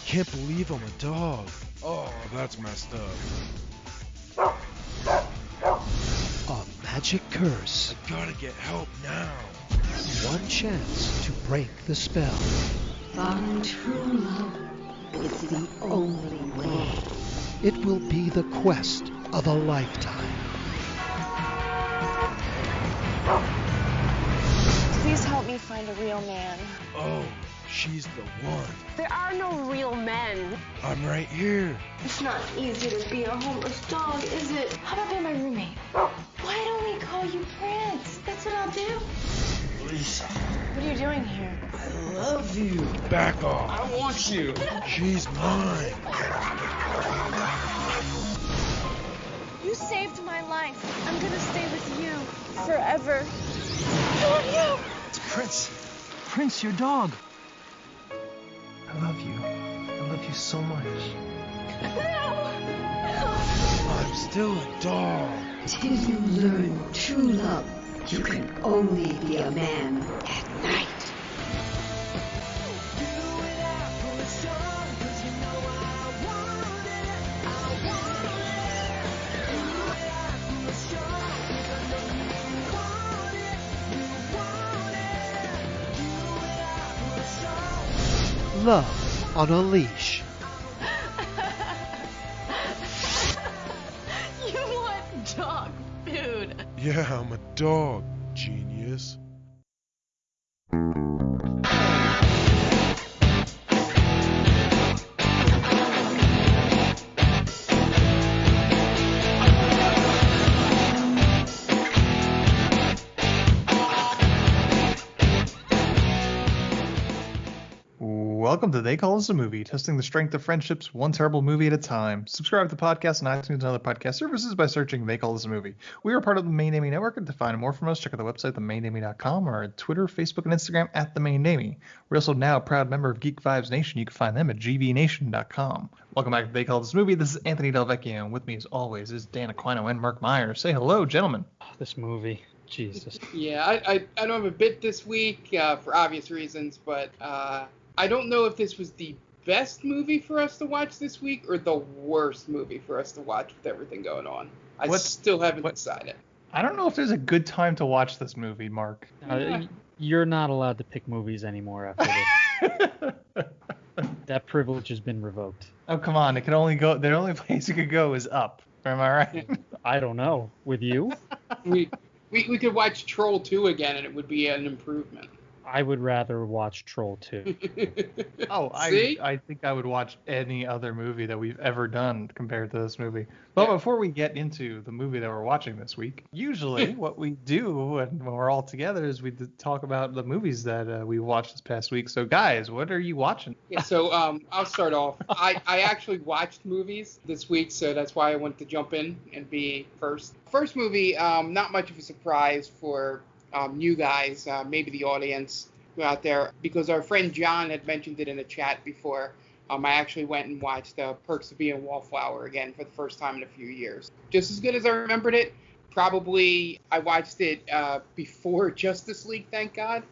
can't believe I'm a dog. Oh, that's messed up. A magic curse. I gotta get help now. One chance to break the spell. Find true love. It's the only way. It will be the quest of a lifetime. Please help me find a real man. Oh, she's the one. There are no real men. I'm right here. It's not easy to be a homeless dog, is it? How about being my roommate? Why don't we call you Prince? That's what I'll do. Lisa. What are you doing here? I love you. Back off. I don't want you. She's mine. You saved my life. I'm gonna stay with you forever. Who are you? It's Prince. Prince, your dog. I love you. I love you so much. I'm still a dog. Till you learn true love, you can only be a man at night. Love on a Leash. You want dog food. Yeah, I'm a dog, genius. Welcome to They Call Us a Movie, testing the strength of friendships one terrible movie at a time. Subscribe to the podcast on iTunes and other podcast services by searching They Call Us a Movie. We are part of the Main Namey Network, and to find more from us, check out the website, themainnamey.com, or at Twitter, Facebook, and Instagram at The Main Namey. We're also now a proud member of Geek Vibes Nation. You can find them at gbnation.com. Welcome back to They Call Us a Movie. This is Anthony Del Vecchio, and with me as always is Dan Aquino and Mark Myers. Say hello, gentlemen. This movie. Jesus. Yeah, I don't have a bit this week for obvious reasons, but I don't know if this was the best movie for us to watch this week or the worst movie for us to watch with everything going on. I still haven't decided. I don't know if there's a good time to watch this movie, Mark. You're not allowed to pick movies anymore after this. That privilege has been revoked. Oh, come on. It can only go. The only place it could go is up. Am I right? I don't know. With you? We could watch Troll 2 again and it would be an improvement. I would rather watch Troll 2. Oh, I think I would watch any other movie that we've ever done compared to this movie. But before we get into the movie that we're watching this week, usually what we do when we're all together is we talk about the movies that we watched this past week. So, guys, what are you watching? Yeah, so I'll start off. I actually watched movies this week, so that's why I wanted to jump in and be first. First movie, not much of a surprise for you guys, maybe the audience out there, because our friend John had mentioned it in a chat before. I actually went and watched Perks of Being a Wallflower again for the first time in a few years. Just as good as I remembered it. Probably I watched it before Justice League, thank God.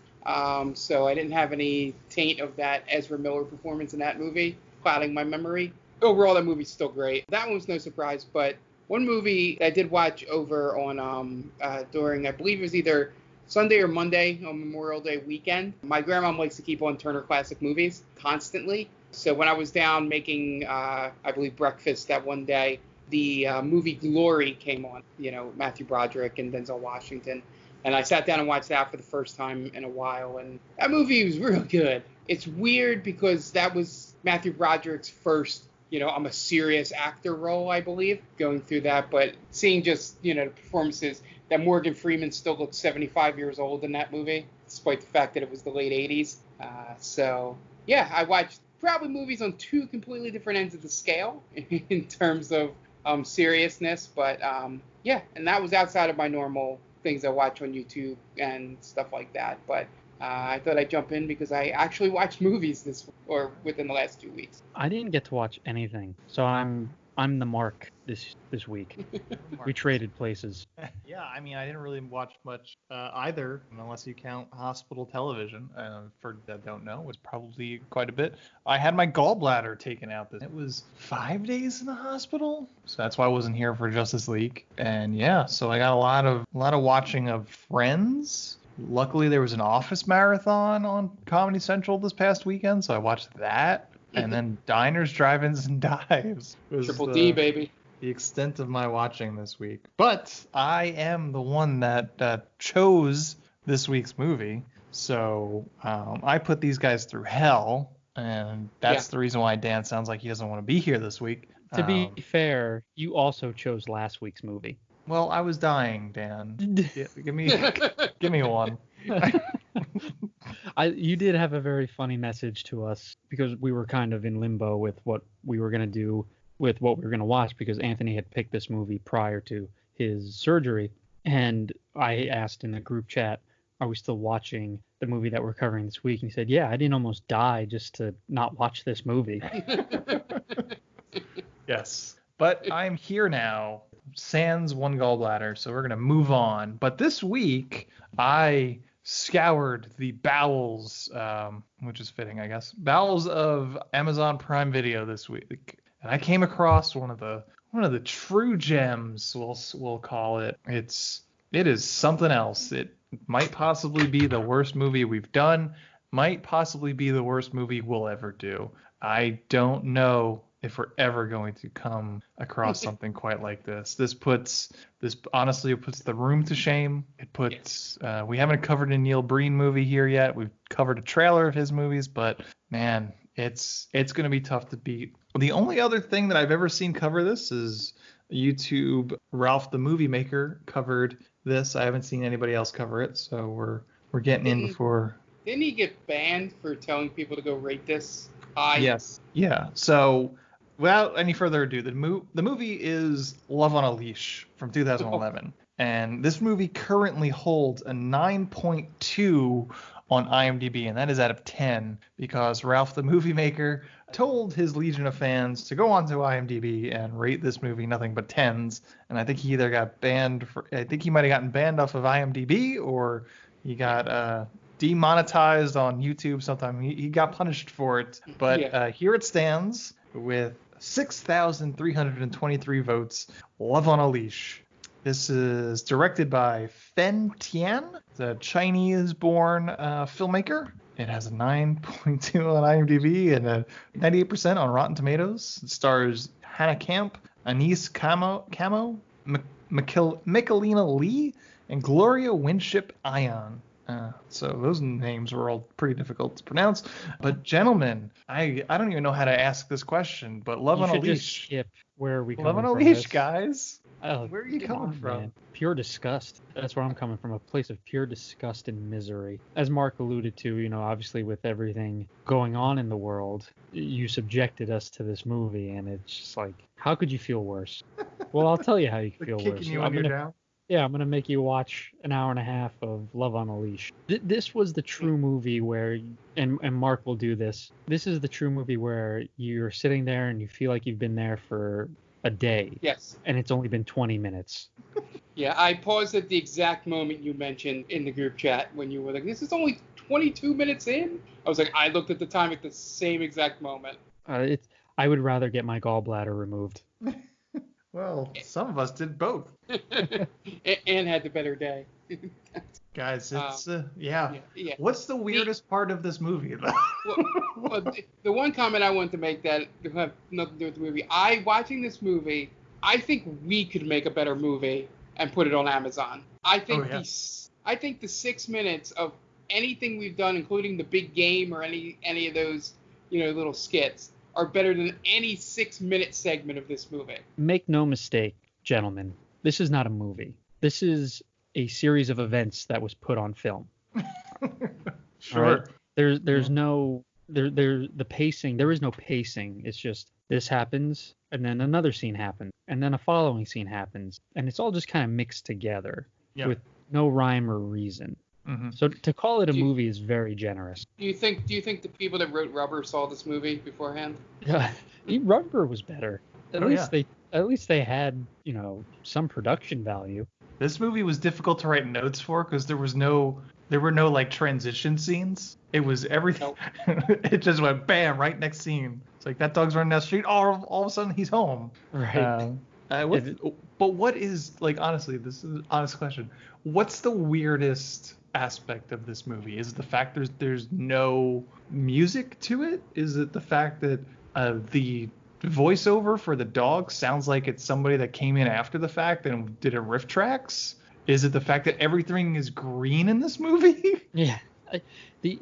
So I didn't have any taint of that Ezra Miller performance in that movie clouding my memory. Overall, that movie's still great. That one was no surprise, but one movie I did watch over on during, I believe it was either Sunday or Monday on Memorial Day weekend. My grandma likes to keep on Turner Classic Movies constantly. So when I was down making, I believe, breakfast that one day, the movie Glory came on, Matthew Broderick and Denzel Washington. And I sat down and watched that for the first time in a while. And that movie was real good. It's weird because that was Matthew Broderick's first, I'm a serious actor role, I believe, going through that. But seeing just, the performances, that Morgan Freeman still looks 75 years old in that movie, despite the fact that it was the late 80s. So, yeah, I watched probably movies on two completely different ends of the scale in terms of seriousness. But, yeah, and that was outside of my normal things I watch on YouTube and stuff like that. But I thought I'd jump in because I actually watched movies within the last 2 weeks. I didn't get to watch anything, so I'm I'm the Mark this week. We traded places. Yeah, I mean, I didn't really watch much either, unless you count hospital television. For that don't know, was probably quite a bit. I had my gallbladder taken out. It was 5 days in the hospital, so that's why I wasn't here for Justice League. And yeah, so I got a lot of watching of Friends. Luckily, there was an Office marathon on Comedy Central this past weekend, so I watched that. And then Diners, Drive-Ins, and Dives was Triple D, baby. the extent of my watching this week. But I am the one that chose this week's movie, so I put these guys through hell, and that's the reason why Dan sounds like he doesn't want to be here this week. To be fair, you also chose last week's movie. Well, I was dying, Dan. Give me one. You did have a very funny message to us because we were kind of in limbo with what we were going to do with what we were going to watch, because Anthony had picked this movie prior to his surgery. And I asked in the group chat, are we still watching the movie that we're covering this week? And he said, yeah, I didn't almost die just to not watch this movie. Yes. But I'm here now. Sans one gallbladder, so we're going to move on. But this week, I scoured the bowels, which is fitting, I guess, bowels of Amazon Prime Video this week. And I came across one of the true gems, we'll call it. It is something else. It might possibly be the worst movie we've done, might possibly be the worst movie we'll ever do. I don't know if we're ever going to come across something quite like this. This honestly, it puts The Room to shame. It puts we haven't covered a Neil Breen movie here yet. We've covered a trailer of his movies, but man, it's going to be tough to beat. The only other thing that I've ever seen cover this is YouTube. Ralph the Movie Maker covered this. I haven't seen anybody else cover it, so we're getting in before. Didn't he get banned for telling people to go rate this? Yes. Yeah. So without any further ado, the movie is Love on a Leash from 2011. And this movie currently holds a 9.2 on IMDb, and that is out of 10 because Ralph the Movie Maker told his legion of fans to go onto IMDb and rate this movie nothing but 10s. And I think he either got banned I think he might have gotten banned off of IMDb, or he got demonetized on YouTube sometime. He got punished for it. But here it stands with 6,323 votes. Love on a Leash. This is directed by Fen Tian, the Chinese-born filmmaker. It has a 9.2 on IMDb and a 98% on Rotten Tomatoes. It stars Hannah Camp, Anise Camo, Michelina Lee, and Gloria Winship Ion. So those names were all pretty difficult to pronounce. But gentlemen, I don't even know how to ask this question, but Love on a Leash. Just skip where are we coming Love on a from Leash, this? guys. Oh, where are you coming from? Man. Pure disgust. That's where I'm coming from, a place of pure disgust and misery. As Mark alluded to, obviously with everything going on in the world, you subjected us to this movie, and it's just like, how could you feel worse? Well, I'll tell you how you feel worse. You when you're down? Yeah, I'm going to make you watch an hour and a half of Love on a Leash. This was the true movie where, and Mark will do this, this is the true movie where you're sitting there and you feel like you've been there for a day. Yes. And it's only been 20 minutes. Yeah, I paused at the exact moment you mentioned in the group chat when you were like, this is only 22 minutes in? I was like, I looked at the time at the same exact moment. I would rather get my gallbladder removed. Well, some of us did both. And had the better day. Guys, it's yeah. What's the weirdest part of this movie, though? well, the one comment I wanted to make that have nothing to do with the movie. watching this movie, I think we could make a better movie and put it on Amazon. I think I think the 6 minutes of anything we've done, including the big game or any of those little skits, are better than any 6-minute segment of this movie. Make no mistake, gentlemen, this is not a movie. This is a series of events that was put on film. Sure. Right? There's no the pacing. There is no pacing. It's just this happens, and then another scene happens, and then a following scene happens, and it's all just kind of mixed together with no rhyme or reason. Mm-hmm. So to call it a movie is very generous. Do you think the people that wrote Rubber saw this movie beforehand? Yeah, Rubber was better. At least they had, some production value. This movie was difficult to write notes for because there were no like transition scenes. It was everything. It just went bam, right next scene. It's like that dog's running down the street. All of a sudden he's home. Right. But what is, like, honestly, this is an honest question. What's the weirdest aspect of this movie? Is it the fact there's no music to it? Is it the fact that the voiceover for the dog sounds like it's somebody that came in after the fact and did a riff tracks? Is it the fact that everything is green in this movie? Yeah. The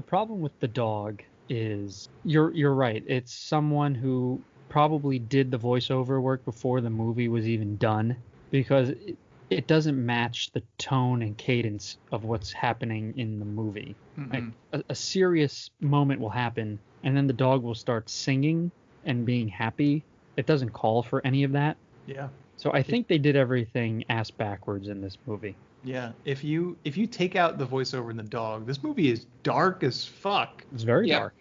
problem with the dog is you're right. It's someone who probably did the voiceover work before the movie was even done, because it doesn't match the tone and cadence of what's happening in the movie. Mm-hmm. Like, a serious moment will happen, and then the dog will start singing and being happy. It doesn't call for any of that. Yeah. So I think they did everything ass backwards in this movie. Yeah. If you take out the voiceover and the dog, this movie is dark as fuck. It's very dark.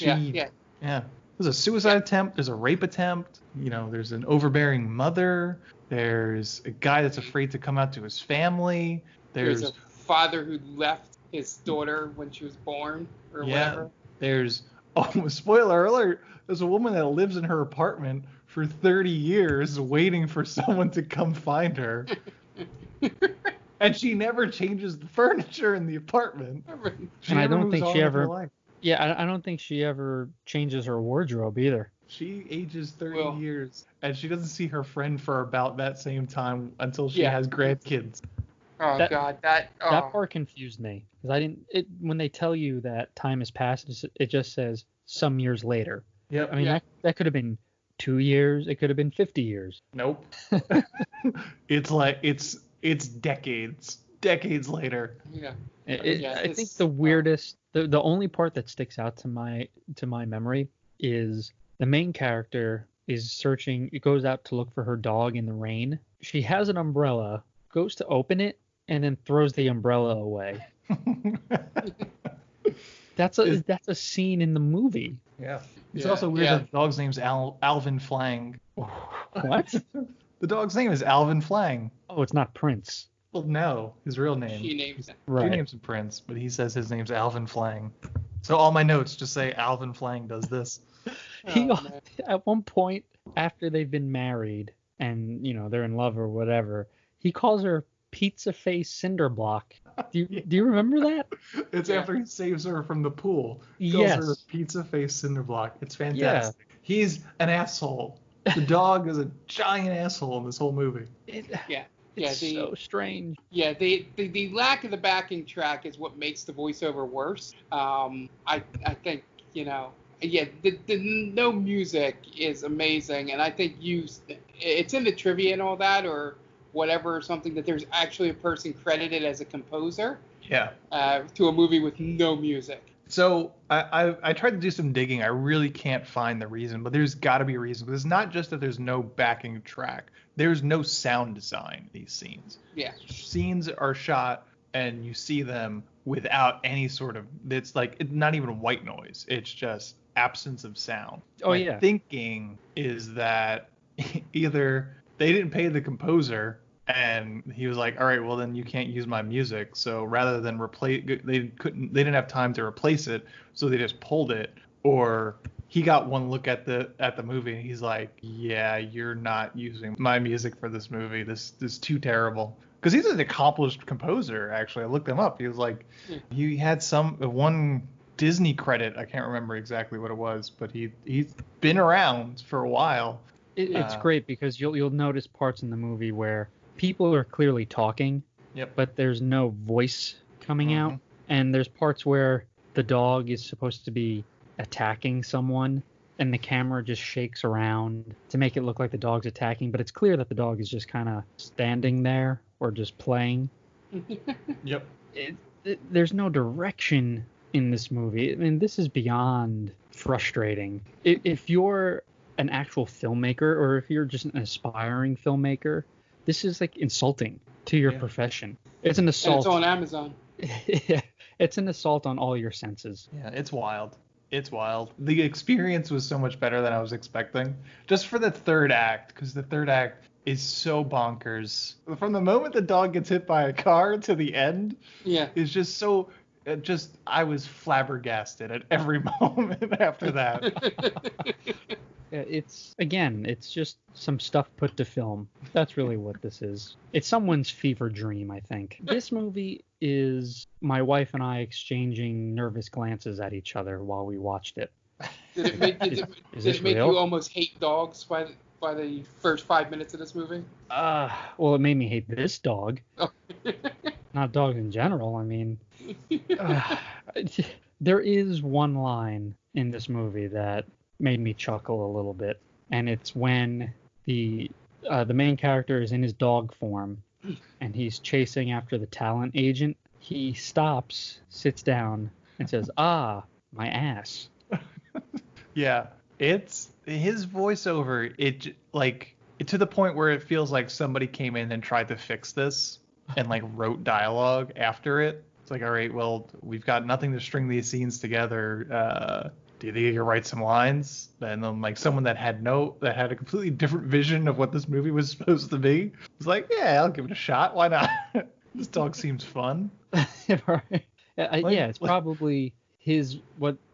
Yeah. There's a suicide attempt. There's a rape attempt. There's an overbearing mother. There's a guy that's afraid to come out to his family. There's a father who left his daughter when she was born or whatever. There's, spoiler alert, there's a woman that lives in her apartment for 30 years waiting for someone to come find her. And she never changes the furniture in the apartment. And I don't think she ever... Yeah, I don't think she ever changes her wardrobe either. She ages 30 years, and she doesn't see her friend for about that same time until she has grandkids. Oh, God. That part confused me. Because when they tell you that time has passed, it just says some years later. Yep. I mean, that could have been 2 years. It could have been 50 years. Nope. It's like, it's decades later. Yeah. I think the weirdest, the only part that sticks out to my memory is the main character is searching. It goes out to look for her dog in the rain. She has an umbrella, goes to open it, and then throws the umbrella away. That's a scene in the movie. Yeah. It's also weird that the dog's name's Alvin Flang. What? The dog's name is Alvin Flang. Oh, it's not Prince. Well, no, his real name. She names him. Right. She names him Prince, but he says his name's Alvin Flang. So all my notes just say Alvin Flang does this. At one point, after they've been married and they're in love or whatever, he calls her Pizza Face Cinderblock. Do you remember that? It's after he saves her from the pool. He Yes. calls her Pizza Face Cinderblock. It's fantastic. Yeah. He's an asshole. The dog is a giant asshole in this whole movie. It's so strange. Yeah, the lack of the backing track is what makes the voiceover worse. I think, the no music is amazing, and I think it's in the trivia and all that, or whatever, or something, that there's actually a person credited as a composer. Yeah. To a movie with no music. So I tried to do some digging. I really can't find the reason, but there's got to be a reason. Because it's not just that there's no backing track. There's no sound design in these scenes. Yeah. Scenes are shot and you see them without any sort of, it's like, it's not even white noise. It's just absence of sound. My thinking is that either they didn't pay the composer and he was like, all right, well then you can't use my music. So rather than replace, they didn't have time to replace it. So they just pulled it. Or he got one look at the movie and he's like, yeah, you're not using my music for this movie. This is too terrible. Because he's an accomplished composer, actually. I looked him up. He was like, he had one Disney credit. I can't remember exactly what it was, but he's been around for a while. It's great because you'll notice parts in the movie where people are clearly talking, but there's no voice coming out. And there's parts where the dog is supposed to be attacking someone and the camera just shakes around to make it look like the dog's attacking, but it's clear that the dog is just kind of standing there or just playing. Yep. There's no direction in this movie. I mean, this is beyond frustrating. If you're an actual filmmaker or if you're just an aspiring filmmaker, this is like insulting to your profession. It's an assault. And it's on Amazon. It's an assault on all your senses. Yeah, it's wild. It's wild. The experience was so much better than I was expecting. Just for the third act, because the third act is so bonkers. From the moment the dog gets hit by a car to the end, is just so. I was flabbergasted at every moment after that. It's just some stuff put to film. That's really what this is. It's someone's fever dream, I think. This movie is my wife and I exchanging nervous glances at each other while we watched it. Did it make you almost hate dogs by the first 5 minutes of this movie? Well, it made me hate this dog. Oh. Not dogs in general. I mean, there is one line in this movie that made me chuckle a little bit, and it's when the main character is in his dog form and he's chasing after the talent agent. He stops, sits down, and says, "Ah, my ass." Yeah, it's his voiceover. It to the point where it feels like somebody came in and tried to fix this and like wrote dialogue after it. It's like, all right, well, we've got nothing to string these scenes together. Do you think you could write some lines? And then like someone that had a completely different vision of what this movie was supposed to be was like, yeah, I'll give it a shot. Why not? This dog seems fun. Right. It's probably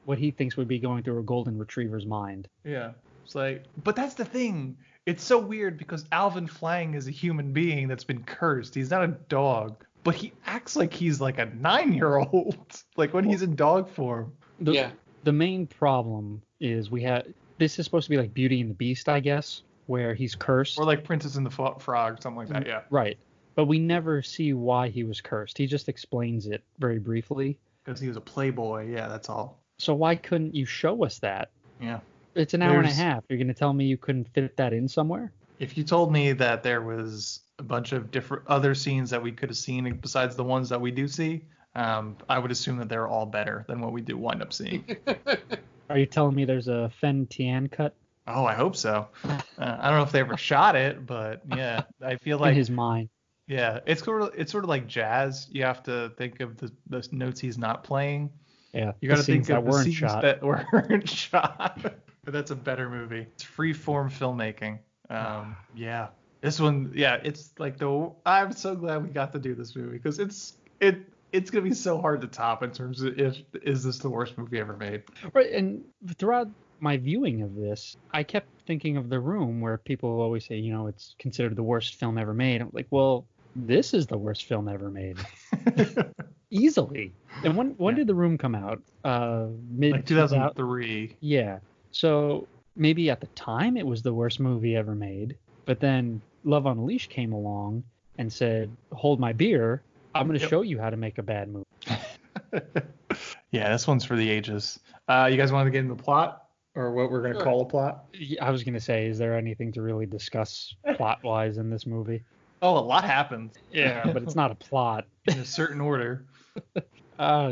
what he thinks would be going through a golden retriever's mind. Yeah. It's like, but that's the thing. It's so weird because Alvin Flang is a human being that's been cursed. He's not a dog, but he acts like he's like a 9-year-old, like when he's in dog form. The main problem is this is supposed to be like Beauty and the Beast, I guess, where he's cursed. Or like Princess and the Frog, something like that, yeah. Right. But we never see why he was cursed. He just explains it very briefly. Because he was a playboy, yeah, that's all. So why couldn't you show us that? Yeah. It's an hour and a half. You're going to tell me you couldn't fit that in somewhere? If you told me that there was a bunch of different other scenes that we could have seen besides the ones that we do see, I would assume that they're all better than what we do wind up seeing. Are you telling me there's a Fen Tian cut? Oh, I hope so. I don't know if they ever shot it, but yeah, I feel like in his mind. Yeah, it's sort of like jazz. You have to think of the notes he's not playing. Yeah, you got to think of the scenes that weren't shot. But that's a better movie. It's free-form filmmaking. Yeah, this one. Yeah, it's like I'm so glad we got to do this movie because it's gonna be so hard to top in terms of is this the worst movie ever made? Right, and throughout my viewing of this, I kept thinking of The Room, where people always say, it's considered the worst film ever made. I'm like, well, this is the worst film ever made. Easily. And when did The Room come out? Mid 2003. Yeah. So maybe at the time it was the worst movie ever made, but then Love on a Leash came along and said, hold my beer, I'm going to show you how to make a bad movie. Yeah, this one's for the ages. You guys want to get into the plot, or what we're going to call a plot? I was going to say, is there anything to really discuss plot-wise in this movie? Oh, a lot happens. Yeah, but it's not a plot. In a certain order.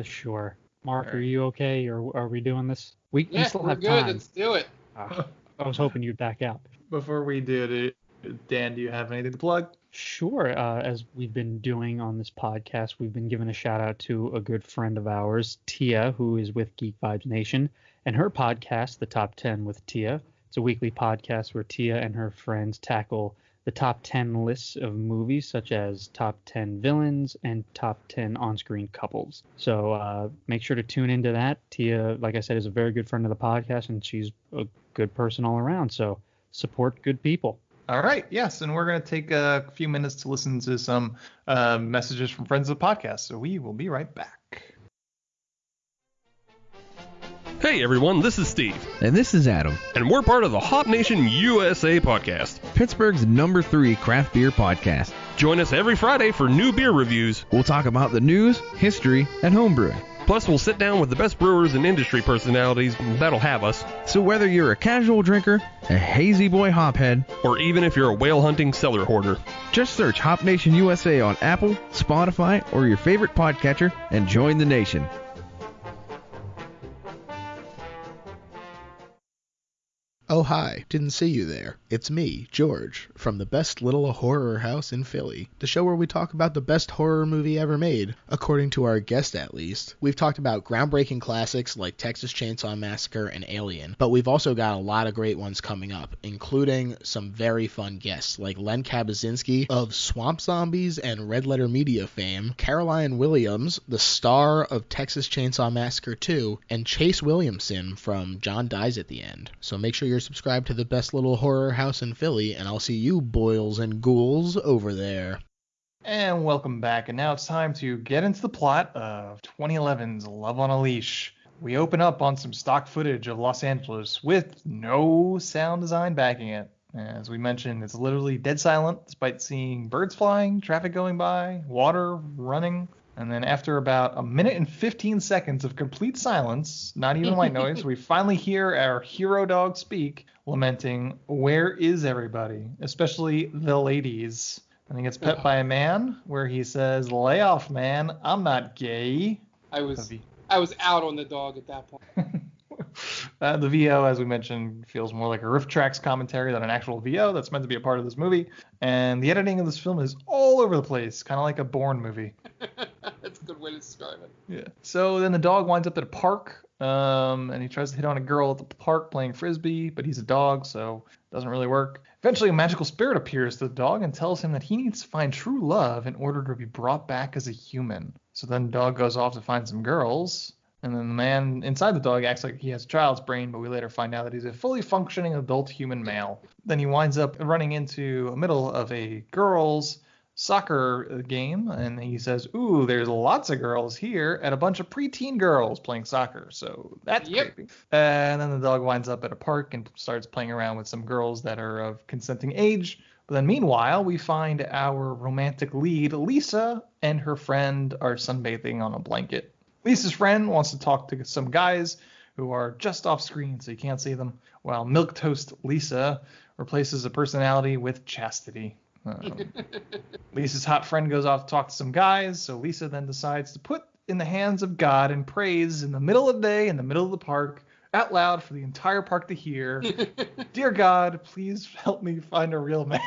Sure. Mark, are you okay, or are we doing this? We still have good. time. Let's do it. I was hoping you'd back out. Before we do it, Dan, do you have anything to plug? Sure. As we've been doing on this podcast, we've been giving a shout out to a good friend of ours, Tia, who is with Geek Vibes Nation, and her podcast, The Top 10 with Tia. It's a weekly podcast where Tia and her friends tackle the top 10 lists of movies, such as top 10 villains and top 10 on-screen couples. So make sure to tune into that. Tia, like I said, is a very good friend of the podcast, and she's a good person all around. So support good people. All right. Yes. And we're going to take a few minutes to listen to some messages from friends of the podcast. So we will be right back. Hey everyone, this is Steve. And this is Adam. And we're part of the Hop Nation USA podcast, Pittsburgh's #3 craft beer podcast. Join us every Friday for new beer reviews. We'll talk about the news, history, and homebrewing. Plus, we'll sit down with the best brewers and industry personalities that'll have us. So whether you're a casual drinker, a hazy boy hophead, or even if you're a whale hunting cellar hoarder, just search Hop Nation USA on Apple, Spotify, or your favorite podcatcher and join the nation. Oh hi, didn't see you there. It's me, George, from the best little horror house in Philly, the show where we talk about the best horror movie ever made, according to our guest at least. We've talked about groundbreaking classics like Texas Chainsaw Massacre and Alien, but we've also got a lot of great ones coming up, including some very fun guests like Len Kabaczynski of Swamp Zombies and Red Letter Media fame, Caroline Williams, the star of Texas Chainsaw Massacre 2, and Chase Williamson from John Dies at the End. So make sure you're subscribed to the best little horror house in Philly, and I'll see you boils and ghouls over there. And welcome back, and now it's time to get into the plot of 2011's Love on a Leash. We open up on some stock footage of Los Angeles with no sound design backing it. As we mentioned, it's literally dead silent despite seeing birds flying, traffic going by, water running. And then after about a minute and 15 seconds of complete silence, not even white noise, we finally hear our hero dog speak, lamenting, "Where is everybody?" Especially the ladies. And he gets pet by a man, where he says, "Lay off, man. I'm not gay." I was out on the dog at that point. The VO, as we mentioned, feels more like a Riff Tracks commentary than an actual VO that's meant to be a part of this movie. And the editing of this film is all over the place, kind of like a Bourne movie. That's a good way to describe it. Yeah. So then the dog winds up at a park, and he tries to hit on a girl at the park playing frisbee, but he's a dog, so it doesn't really work. Eventually, a magical spirit appears to the dog and tells him that he needs to find true love in order to be brought back as a human. So then the dog goes off to find some girls. And then the man inside the dog acts like he has a child's brain, but we later find out that he's a fully functioning adult human male. Then he winds up running into the middle of a girls' soccer game, and he says, "Ooh, there's lots of girls here," and a bunch of preteen girls playing soccer. So that's creepy. And then the dog winds up at a park and starts playing around with some girls that are of consenting age. But then meanwhile, we find our romantic lead, Lisa, and her friend are sunbathing on a blanket. Lisa's friend wants to talk to some guys who are just off screen, so you can't see them, while milquetoast Lisa replaces a personality with chastity. Lisa's hot friend goes off to talk to some guys, so Lisa then decides to put in the hands of God and prays in the middle of the day, in the middle of the park, out loud for the entire park to hear. "Dear God, please help me find a real man."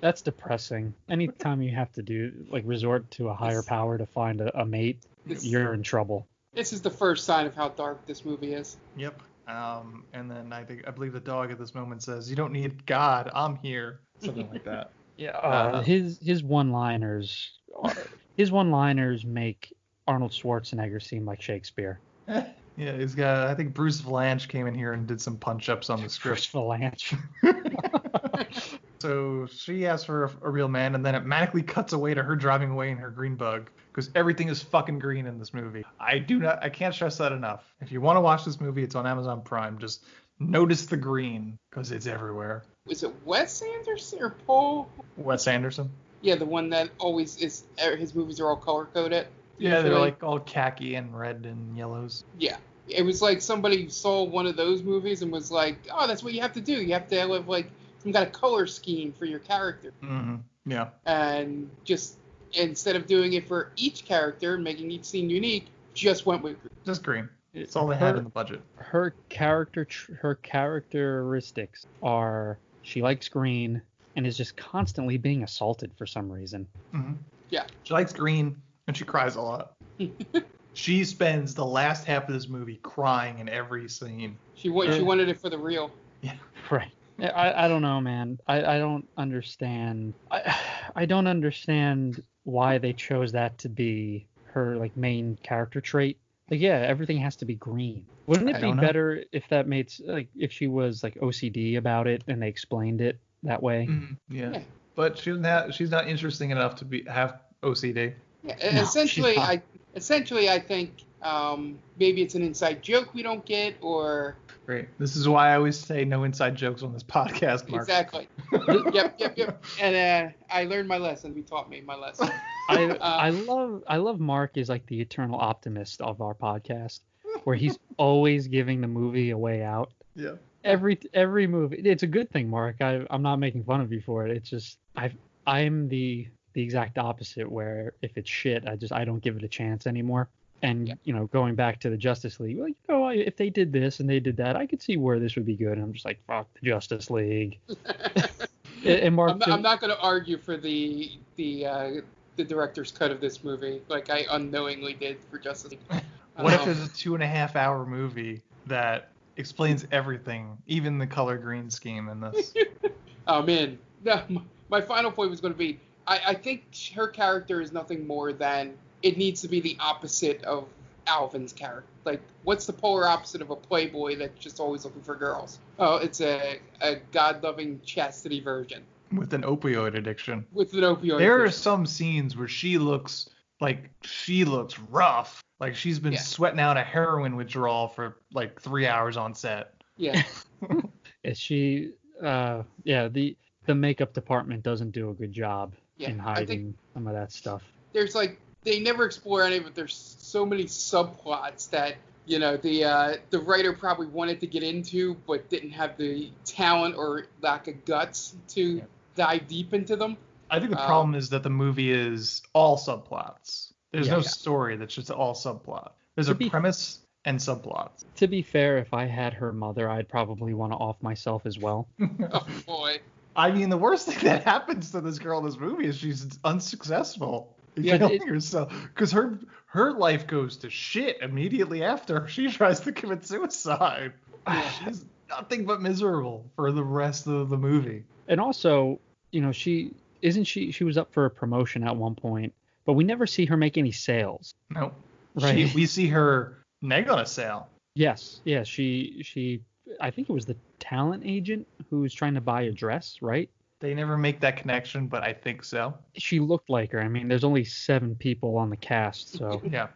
That's depressing. Anytime you have to resort to a higher power to find a mate, you're in trouble. This is the first sign of how dark this movie is. Yep. And then I believe the dog at this moment says, "You don't need God, I'm here." Something like that. Yeah. His one-liners make Arnold Schwarzenegger seem like Shakespeare. Yeah, he's got. I think Bruce Valanche came in here and did some punch-ups on the script. Bruce Valanche. So she asks for a real man, and then it magically cuts away to her driving away in her green bug, because everything is fucking green in this movie. I can't stress that enough. If you want to watch this movie, it's on Amazon Prime. Just notice the green, because it's everywhere. Was it Wes Anderson or Paul? Wes Anderson. Yeah, the one that always is. His movies are all color-coded. Yeah, they're like all khaki and red and yellows. Yeah. It was like somebody saw one of those movies and was like, "Oh, that's what you have to do. You have to have like some kind of color scheme for your character." Mm-hmm. Yeah. And just instead of doing it for each character, making each scene unique, just went with green. Just green. It's all they had in the budget. Her characteristics are she likes green and is just constantly being assaulted for some reason. Mm-hmm. Yeah. She likes green and she cries a lot. She spends the last half of this movie crying in every scene. She wanted it for the real. Yeah. Right. I don't know, man. I don't understand. I don't understand why they chose that to be her main character trait. Everything has to be green. Wouldn't it be better if that made if she was OCD about it and they explained it that way? Mm-hmm. Yeah. But she's not interesting enough to have OCD. Yeah. No, essentially, I think maybe it's an inside joke we don't get, or. Great. This is why I always say no inside jokes on this podcast, Mark. Exactly. Yep. And I learned my lesson. You taught me my lesson. I love Mark is the eternal optimist of our podcast, where he's always giving the movie a way out. Yeah. Every movie. It's a good thing, Mark. I'm not making fun of you for it. It's just I'm the exact opposite, where if it's shit, I don't give it a chance anymore. And, going back to the Justice League, well, if they did this and they did that, I could see where this would be good. And I'm just like, fuck the Justice League. And Mark, I'm not going to argue for the director's cut of this movie, like I unknowingly did for Justice League. What if there's a 2.5-hour movie that explains everything, even the color green scheme in this? I'm in. No, my final point was going to be, I think her character is nothing more than, it needs to be the opposite of Alvin's character. Like, what's the polar opposite of a playboy that's just always looking for girls? Oh, it's a God-loving chastity version. With an opioid addiction. There are some scenes where she looks rough. Like she's been sweating out a heroin withdrawal for like 3 hours on set. Yeah. Is she? The makeup department doesn't do a good job in hiding some of that stuff. There's they never explore any of it. There's so many subplots that the writer probably wanted to get into, but didn't have the talent or lack of guts to dive deep into them. I think the problem is that the movie is all subplots. There's no story that's just all subplot. There's a premise and subplots. To be fair, if I had her mother, I'd probably want to off myself as well. Oh, boy. I mean, the worst thing that happens to this girl in this movie is she's unsuccessful in killing herself. Because her life goes to shit immediately after she tries to commit suicide. She's nothing but miserable for the rest of the movie. And also, she was up for a promotion at one point, but we never see her make any sales. No. Right. We see her neg on a sale. Yes. Yeah. She. I think it was the talent agent who was trying to buy a dress, right? They never make that connection, but I think so. She looked like her. I mean, there's only 7 people on the cast, so yeah.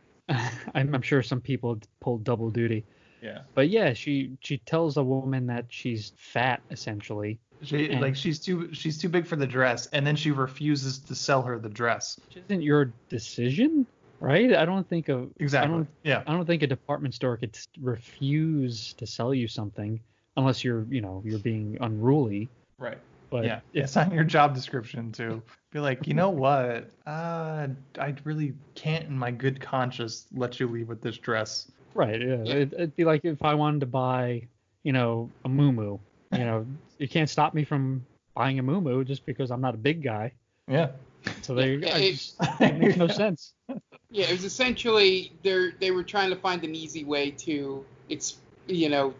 I'm sure some people pulled double duty. Yeah. But yeah, she tells a woman that she's fat, essentially. She's too big for the dress, and then she refuses to sell her the dress. Which isn't your decision, right? I don't think exactly. I don't think a department store could refuse to sell you something unless you're being unruly. Right. But yeah, it's on your job description to be like, you know what? I really can't, in my good conscience, let you leave with this dress. Right. Yeah. It'd be like if I wanted to buy, a muumuu. You can't stop me from buying a muumuu just because I'm not a big guy. Yeah. So there you go. It makes no sense. Yeah, it was essentially they were trying to find an easy way to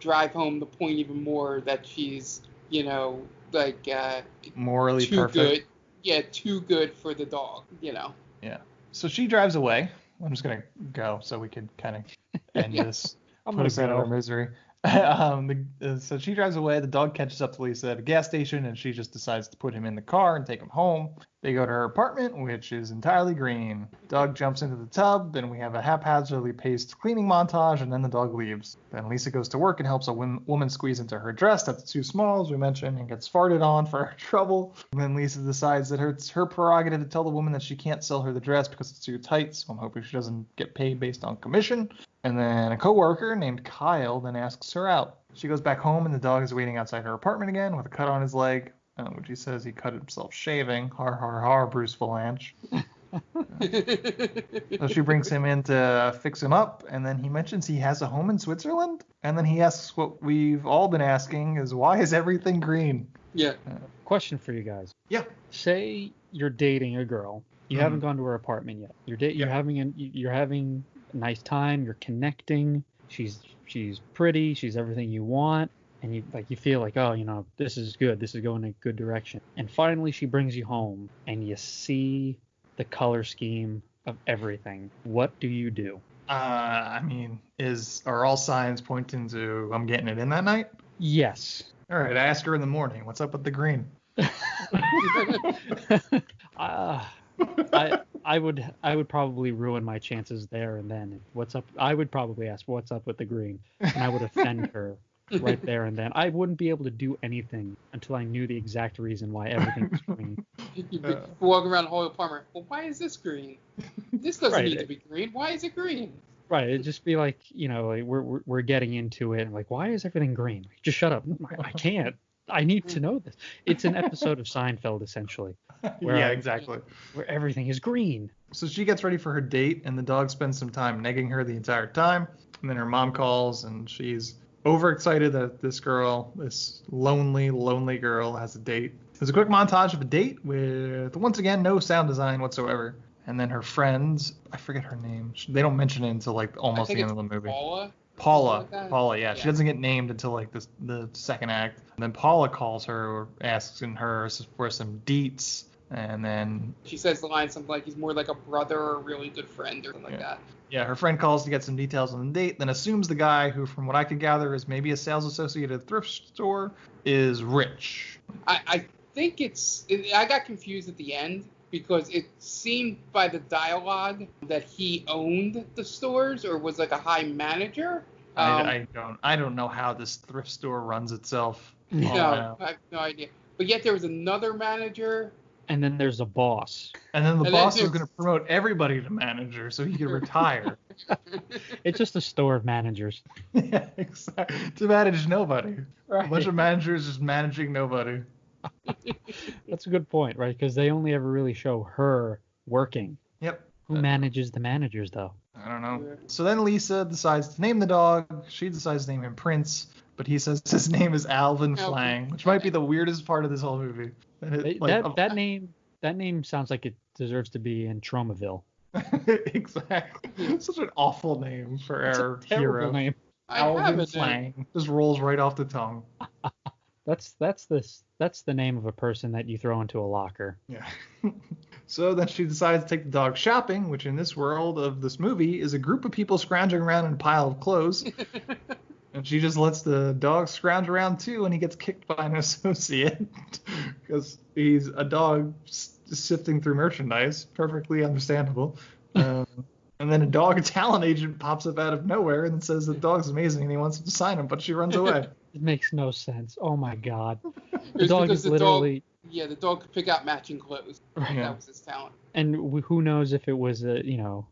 drive home the point even more that she's morally too perfect. Good. Yeah, too good for the dog. Yeah. So she drives away. I'm just gonna go so we could kind of end this. Put us out of our misery. So she drives away. The dog catches up to Lisa at a gas station, and she just decides to put him in the car and take him home. They go to her apartment, which is entirely green. Dog jumps into the tub, then we have a haphazardly paced cleaning montage, and then the dog leaves. Then Lisa goes to work and helps a woman squeeze into her dress that's too small, as we mentioned, and gets farted on for her trouble. And then Lisa decides that it's her prerogative to tell the woman that she can't sell her the dress because it's too tight, so I'm hoping she doesn't get paid based on commission. And then a coworker named Kyle then asks her out. She goes back home, and the dog is waiting outside her apartment again with a cut on his leg, which he says he cut himself shaving. Har, har, har, Bruce Valanche. So she brings him in to fix him up, and then he mentions he has a home in Switzerland. And then he asks what we've all been asking is, why is everything green? Yeah. Question for you guys. Yeah. Say you're dating a girl. You haven't gone to her apartment yet. You're having a nice time. You're connecting. She's pretty. She's everything you want. And you feel like, oh, this is good. This is going in a good direction. And finally she brings you home and you see the color scheme of everything. What do you do? Are all signs pointing to I'm getting it in that night? Yes. All right. I ask her in the morning, what's up with the green? I would probably ruin my chances there and then. What's up? I would probably ask what's up with the green, and I would offend her right there and then. I wouldn't be able to do anything until I knew the exact reason why everything was green. You'd be walking around the whole apartment. Well, why is this green? This doesn't need to be green. Why is it green? Right. It'd just be like, we're getting into it. And like, why is everything green? Just shut up. I can't. I need to know this. It's an episode of Seinfeld, essentially. Yeah, exactly. Where everything is green. So she gets ready for her date, and the dog spends some time negging her the entire time. And then her mom calls, and she's overexcited that this girl, this lonely, lonely girl, has a date. There's a quick montage of a date with, once again, no sound design whatsoever. And then her friends, I forget her name. They don't mention it until like almost the end of the movie. Paula, yeah. She doesn't get named until like the second act. And then Paula calls her, asking her for some deets. And then she says the line something like he's more like a brother or a really good friend or something like that. Yeah, her friend calls to get some details on the date, then assumes the guy, who from what I could gather is maybe a sales associate at a thrift store, is rich. I think I got confused at the end because it seemed by the dialogue that he owned the stores or was like a high manager. I don't know how this thrift store runs itself. No, I have no idea. But yet there was another manager. And then there's a boss. And then the boss is going to promote everybody to manager so he can retire. It's just a store of managers. Yeah, exactly. To manage nobody. Right. A bunch of managers just managing nobody. That's a good point, right? Because they only ever really show her working. Yep. Who manages the managers, though? I don't know. So then Lisa decides to name the dog. She decides to name him Prince, but he says his name is Alvin Flang, which might be the weirdest part of this whole movie. That name sounds like it deserves to be in Tromaville. Exactly. Such an awful name for our hero. Name. Alvin Flang. Just rolls right off the tongue. That's the name of a person that you throw into a locker. Yeah. So then she decides to take the dog shopping, which in this world of this movie is a group of people scrounging around in a pile of clothes. And she just lets the dog scrounge around too, and he gets kicked by an associate because he's a dog sifting through merchandise. Perfectly understandable. And then a dog talent agent pops up out of nowhere and says the dog's amazing and he wants him to sign him, but she runs away. It makes no sense. Oh my god. The dog is literally... the dog could pick out matching clothes. Right. Yeah. That was his talent. And who knows if it was a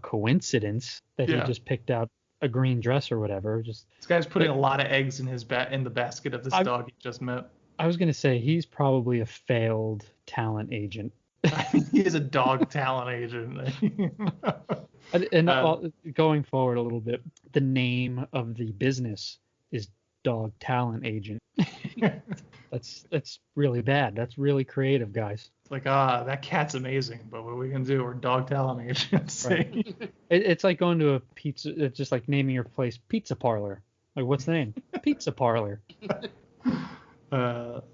coincidence that he just picked out a green dress or whatever. This guy's putting a lot of eggs in in the basket of this dog he just met. I was gonna say he's probably a failed talent agent. He is a dog talent agent. And going forward a little bit, the name of the business is Dog Talent Agent. That's really bad. That's really creative, guys. It's like, that cat's amazing, but what are we gonna do? We're dog talent agents. Right. It's like going to a pizza. It's just like naming your place Pizza Parlor. Like, what's the name? Pizza Parlor.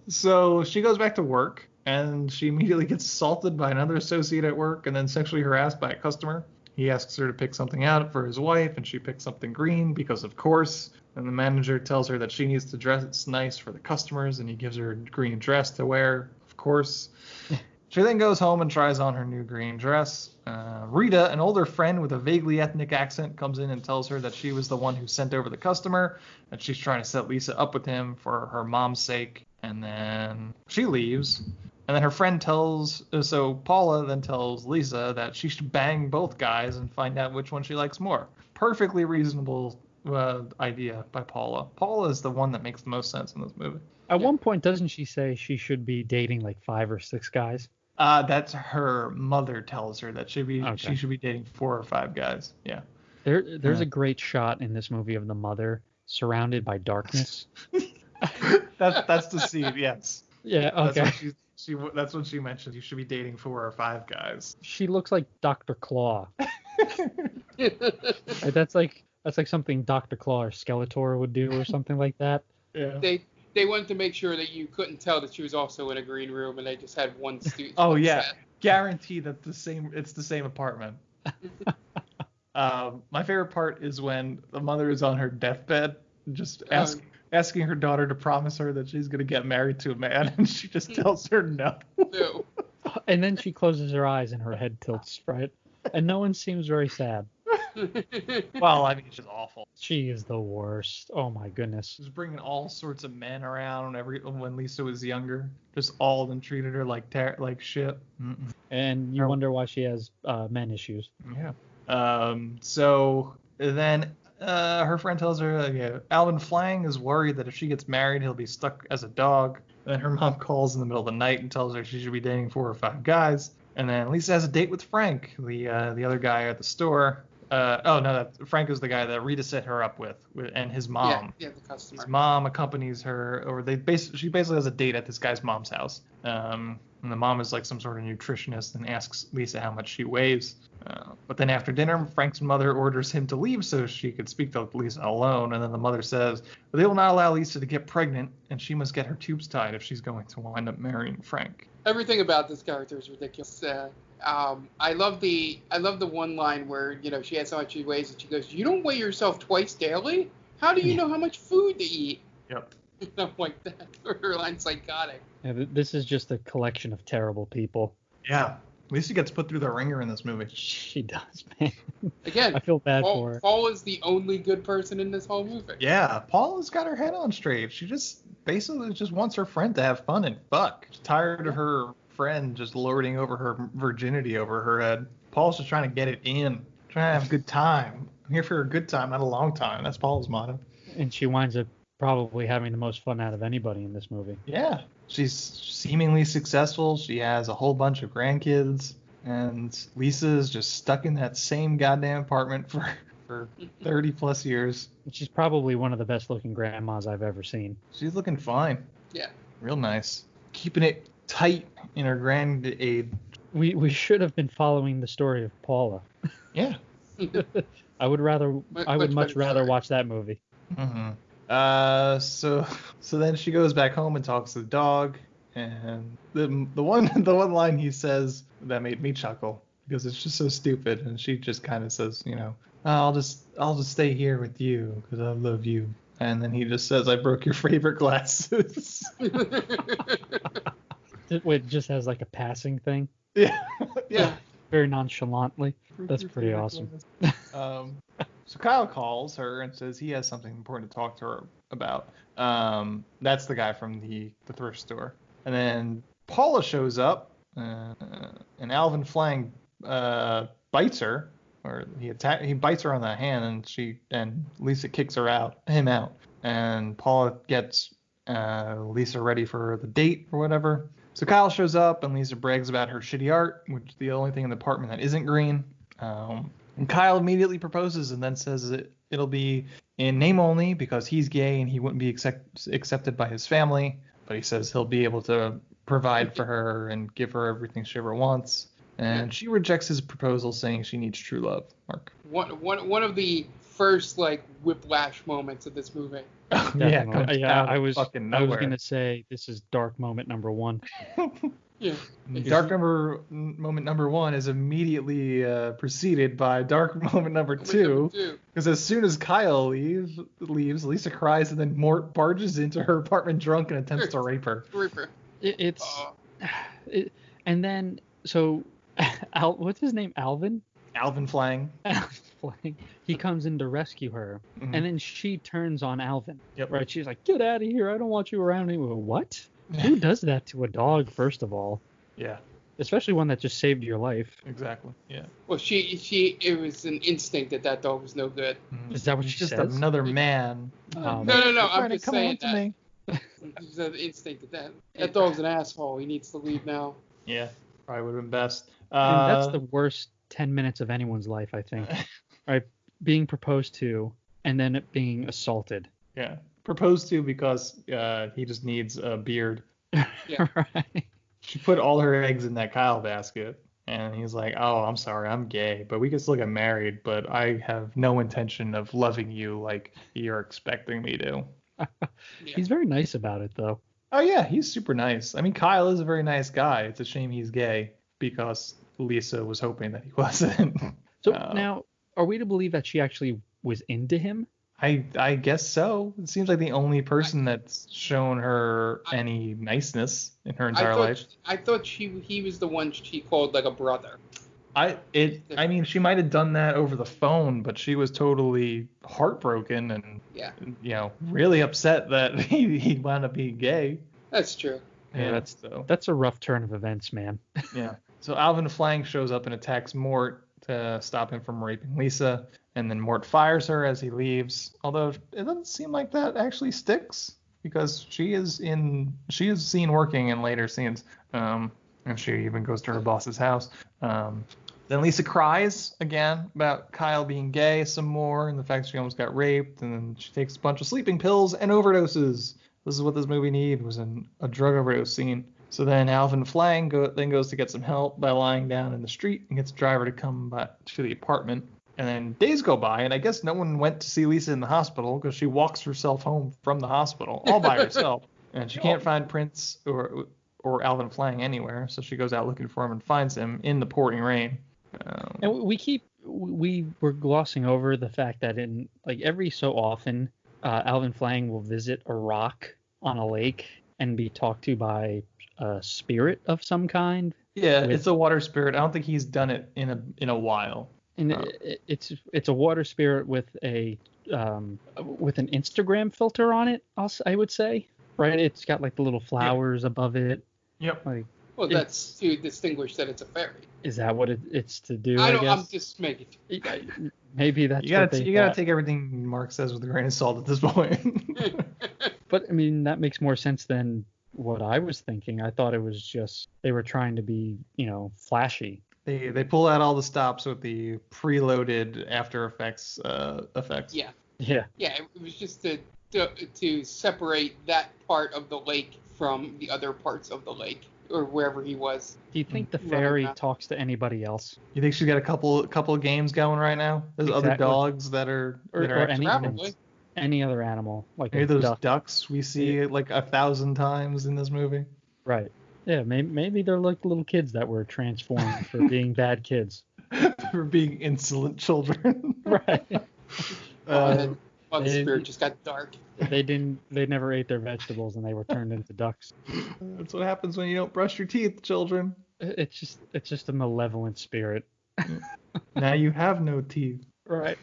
So she goes back to work, and she immediately gets assaulted by another associate at work, and then sexually harassed by a customer. He asks her to pick something out for his wife, and she picks something green because, of course. And the manager tells her that she needs to dress nice for the customers, and he gives her a green dress to wear, of course. She then goes home and tries on her new green dress. Rita, an older friend with a vaguely ethnic accent, comes in and tells her that she was the one who sent over the customer, that she's trying to set Lisa up with him for her mom's sake. And then she leaves. And then her friend Paula then tells Lisa that she should bang both guys and find out which one she likes more. Perfectly reasonable idea by Paula. Paula is the one that makes the most sense in this movie. At one point, doesn't she say she should be dating like 5 or 6 guys? That's her mother tells her that she should be dating 4 or 5 guys. Yeah. There's a great shot in this movie of the mother surrounded by darkness. That's the scene. Yes. Yeah. Okay. That's what she mentioned. You should be dating 4 or 5 guys. She looks like Dr. Claw. That's like something Dr. Claw or Skeletor would do or something like that. Yeah. They wanted to make sure that you couldn't tell that she was also in a green room, and they just had one student. Oh yeah, guaranteed that it's the same apartment. My favorite part is when the mother is on her deathbed, just asking her daughter to promise her that she's gonna get married to a man, and she just tells her no. No. And then she closes her eyes and her head tilts, right? And no one seems very sad. Well, I mean, she's awful. She is the worst. Oh my goodness. She's bringing all sorts of men around when Lisa was younger. Just all of them treated her like shit. Mm-mm. And you wonder why she has men issues. Yeah. So then Her friend tells her, Alvin Flang is worried that if she gets married, he'll be stuck as a dog. Then her mom calls in the middle of the night and tells her she should be dating 4 or 5 guys. And then Lisa has a date with Frank, the other guy at the store. Frank is the guy that Rita set her up with and his mom. Yeah, the customer. His mom accompanies her, or she basically has a date at this guy's mom's house. And the mom is like some sort of nutritionist and asks Lisa how much she weighs. But then after dinner, Frank's mother orders him to leave so she could speak to Lisa alone. And then the mother says, they will not allow Lisa to get pregnant, and she must get her tubes tied if she's going to wind up marrying Frank. Everything about this character is ridiculous. I love the one line where she asks how much she weighs, and she goes, "You don't weigh yourself twice daily? How do you know how much food to eat?" Yep. Stuff like that. Her line's psychotic. Yeah, this is just a collection of terrible people. Yeah. Lisa gets put through the ringer in this movie. She does, man. Again, I feel bad for her. Paul is the only good person in this whole movie. Yeah, Paul has got her head on straight. She just basically just wants her friend to have fun and fuck. She's tired of her friend just lording over her virginity over her head. Paul's just trying to get it in, trying to have a good time. I'm here for a good time, not a long time. That's Paul's motto. And she winds up probably having the most fun out of anybody in this movie. Yeah, she's seemingly successful. She has a whole bunch of grandkids, and Lisa is just stuck in that same goddamn apartment for 30 plus years. She's probably one of the best looking grandmas I've ever seen. She's looking fine. Yeah. Real nice. Keeping it tight in her grand age. We should have been following the story of Paula. Yeah. I would much rather watch that movie. Mm-hmm. So then she goes back home and talks to the dog, and the one line he says that made me chuckle because it's just so stupid, and she just kind of says, I'll just stay here with you because I love you, and then he just says, I broke your favorite glasses. It just has like a passing thing. Yeah. Yeah. Very nonchalantly. That's pretty awesome. So Kyle calls her and says he has something important to talk to her about. That's the guy from the thrift store. And then Paula shows up, and Alvin Flang bites her, or he bites her on the hand, and Lisa kicks him out. And Paula gets Lisa ready for the date or whatever. So Kyle shows up, and Lisa brags about her shitty art, which is the only thing in the apartment that isn't green. And Kyle immediately proposes and then says it'll be in name only because he's gay and he wouldn't be accepted by his family. But he says he'll be able to provide for her and give her everything she ever wants. And she rejects his proposal, saying she needs true love. Mark. One of the first whiplash moments of this movie. I was gonna say this is dark moment number 1. Yeah. Dark moment number 1 is immediately preceded by dark moment number 2. Because as soon as Kyle leaves, Lisa cries and then Mort barges into her apartment drunk and attempts to rape her. And then what's his name? Alvin Flang. He comes in to rescue her, and then she turns on Alvin. Yep. Right? She's like, "Get out of here! I don't want you around anymore." What? Who does that to a dog? First of all. Yeah. Especially one that just saved your life. Exactly. Yeah. Well, it was an instinct that dog was no good. Is that what she just says? Another man. No. I'm just saying that. It's an instinct that dog's an asshole. He needs to leave now. Yeah. Probably would have been best. That's the worst 10 minutes of anyone's life, I think. Right, being proposed to and then it being assaulted. Yeah, proposed to because he just needs a beard. Yeah. Right. She put all her eggs in that Kyle basket, and he's like, "Oh, I'm sorry, I'm gay, but we can still get married. But I have no intention of loving you like you're expecting me to." He's very nice about it, though. Oh yeah, he's super nice. I mean, Kyle is a very nice guy. It's a shame he's gay because Lisa was hoping that he wasn't. So now, are we to believe that she actually was into him? I guess so. It seems like the only person that's shown her any niceness in her entire life. I thought he was the one she called like a brother. I mean, she might have done that over the phone, but she was totally heartbroken and really upset that he wound up being gay. That's true. Yeah, that's a rough turn of events, man. Yeah. So Alvin Flang shows up and attacks Mort, to stop him from raping Lisa. And then Mort fires her as he leaves. Although it doesn't seem like that actually sticks, because she is seen working in later scenes. And she even goes to her boss's house. Then Lisa cries again about Kyle being gay some more, and the fact she almost got raped. And then she takes a bunch of sleeping pills and overdoses. This is what this movie needed, was a drug overdose scene. So then Alvin Flang goes to get some help by lying down in the street and gets a driver to come back to the apartment. And then days go by, and I guess no one went to see Lisa in the hospital because she walks herself home from the hospital all by herself. And she can't find Prince or Alvin Flang anywhere, so she goes out looking for him and finds him in the pouring rain. And we were glossing over the fact that in every so often, Alvin Flang will visit a rock on a lake and be talked to by a spirit of some kind. Yeah, it's a water spirit. I don't think he's done it in a while. And it's a water spirit with an Instagram filter on it, I would say. Right? It's got the little flowers above it. Yep. Well, that's to distinguish that it's a fairy. Is that what it's to do? I guess? I'm just making. Maybe that's you gotta take everything Mark says with a grain of salt at this point. But I mean, that makes more sense than what I was thinking. I thought it was just they were trying to be, flashy. They pull out all the stops with the preloaded After Effects effects. Yeah. Yeah. Yeah, it was just to separate that part of the lake from the other parts of the lake, or wherever he was. Do you think the fairy talks to anybody else? You think she's got a couple of games going right now? There's other dogs that are any other animal, like maybe those ducks we see 1,000 times in this movie. Right. Yeah, maybe they're like little kids that were transformed for being bad kids. For being insolent children. Right. The spirit just got dark. They never ate their vegetables and they were turned into ducks. That's what happens when you don't brush your teeth, children. It's just a malevolent spirit. Now you have no teeth. Right.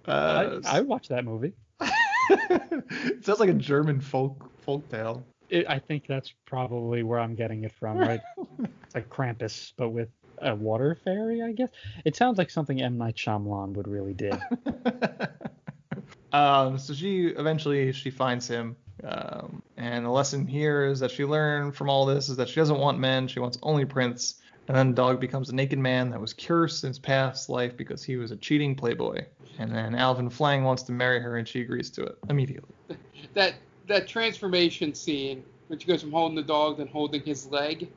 I watched that movie. It sounds like a German folk tale. I think that's probably where I'm getting it from, right? It's like Krampus, but with a water fairy, I guess. It sounds like something M. Night Shyamalan would really do. So she finds him, and the lesson here is that she learned from all this is that she doesn't want men, she wants only Prince. And then the dog becomes a naked man that was cursed in his past life because he was a cheating playboy. And then Alvin Flang wants to marry her, and she agrees to it immediately. That transformation scene, when she goes from holding the dog then holding his leg,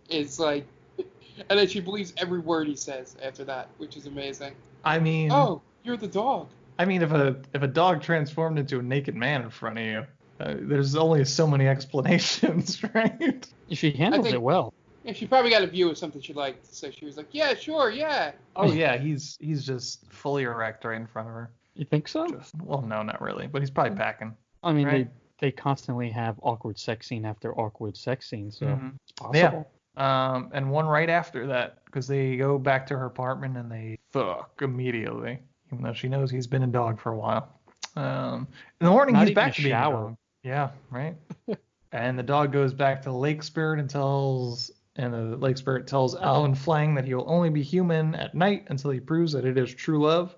is like, and then she believes every word he says after that, which is amazing. I mean, oh, you're the dog. I mean, if a dog transformed into a naked man in front of you, there's only so many explanations, right? She handled it well. Yeah, she probably got a view of something she liked, so she was like, yeah, sure, yeah. Oh yeah, he's just fully erect right in front of her. You think so? Well, no, not really, but he's probably packing. I mean, right? they constantly have awkward sex scene after awkward sex scene, so it's possible. Yeah. And one right after that, because they go back to her apartment and they fuck immediately, even though she knows he's been a dog for a while. In the morning, he's back to being a dog. Yeah, right. And the dog goes back to the lake spirit and the lake spirit tells Alvin Flang that he will only be human at night until he proves that it is true love.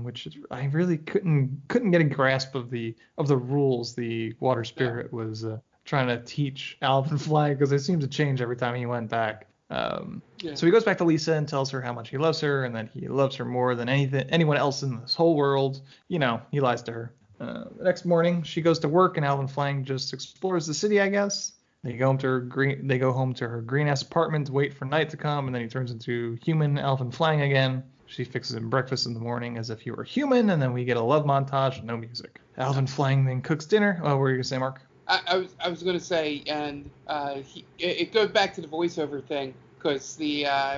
Which is, I really couldn't get a grasp of the rules the water spirit was trying to teach Alvin Flang, because they seemed to change every time he went back. So he goes back to Lisa and tells her how much he loves her and that he loves her more than anyone else in this whole world. He lies to her. The next morning, she goes to work and Alvin Flang just explores the city, I guess. They go home to her green-ass apartment to wait for night to come, and then he turns into human Alvin Flang again. She fixes him breakfast in the morning as if he were human, and then we get a love montage, no music. Alvin Flang then cooks dinner. Oh, what were you going to say, Mark? I was going to say, and it goes back to the voiceover thing, because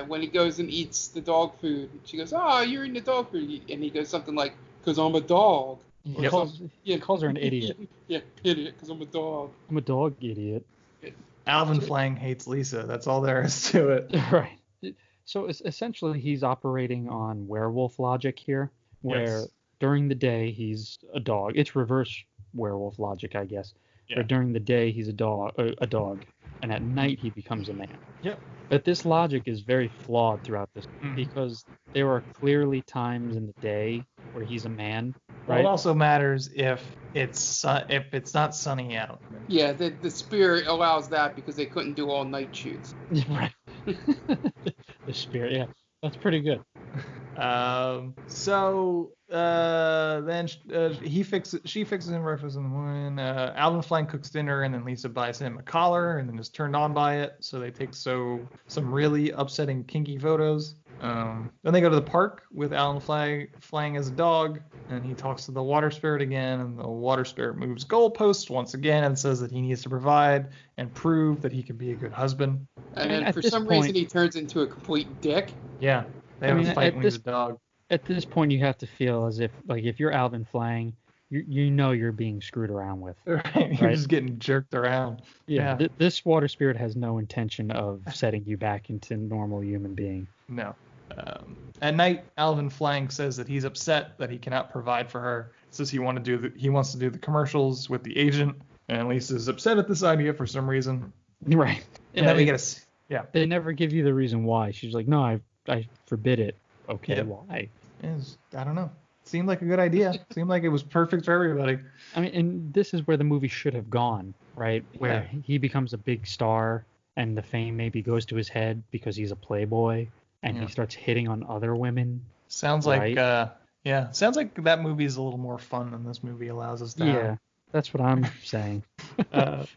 when he goes and eats the dog food, she goes, oh, you're eating the dog food, and he goes something like, because I'm a dog. He calls her an idiot. Yeah, idiot, because I'm a dog. I'm a dog idiot. Alvin Flang hates Lisa. That's all there is to it. Right. So essentially, he's operating on werewolf logic here, where during the day he's a dog. It's reverse werewolf logic, I guess. Yeah. Where during the day he's a dog, and at night he becomes a man. Yep. But this logic is very flawed throughout this because there are clearly times in the day where he's a man, Well, right? it also matters if it's not sunny out. Yeah, the spirit allows that because they couldn't do all night shoots. Right. The spirit, yeah, that's pretty good. Then she fixes him breakfast in the morning. Alvin Flang cooks dinner, and then Lisa buys him a collar, and then is turned on by it. So they take some really upsetting kinky photos. Then they go to the park with Alan Flang as a dog, and he talks to the water spirit again, and the water spirit moves goalposts once again and says that he needs to provide and prove that he can be a good husband. And then for some reason he turns into a complete dick. Yeah, they have a fight when he's a dog. At this point, you have to feel as if, like, if you're Alvin Flang, you know you're being screwed around with. Right, you're just getting jerked around. Yeah. This water spirit has no intention of setting you back into normal human being. No. At night, Alvin Flang says that he's upset that he cannot provide for her. Says he wants to do the commercials with the agent, and Lisa's upset at this idea for some reason. Right. And then we get They never give you the reason why. She's like, no, I forbid it. Okay, why? I don't know. Seemed like a good idea. Seemed like it was perfect for everybody. I mean, and this is where the movie should have gone, right? Where he becomes a big star, and the fame maybe goes to his head because he's a playboy, and he starts hitting on other women. Sounds like sounds like that movie is a little more fun than this movie allows us to have. Yeah, that's what I'm saying. Can't have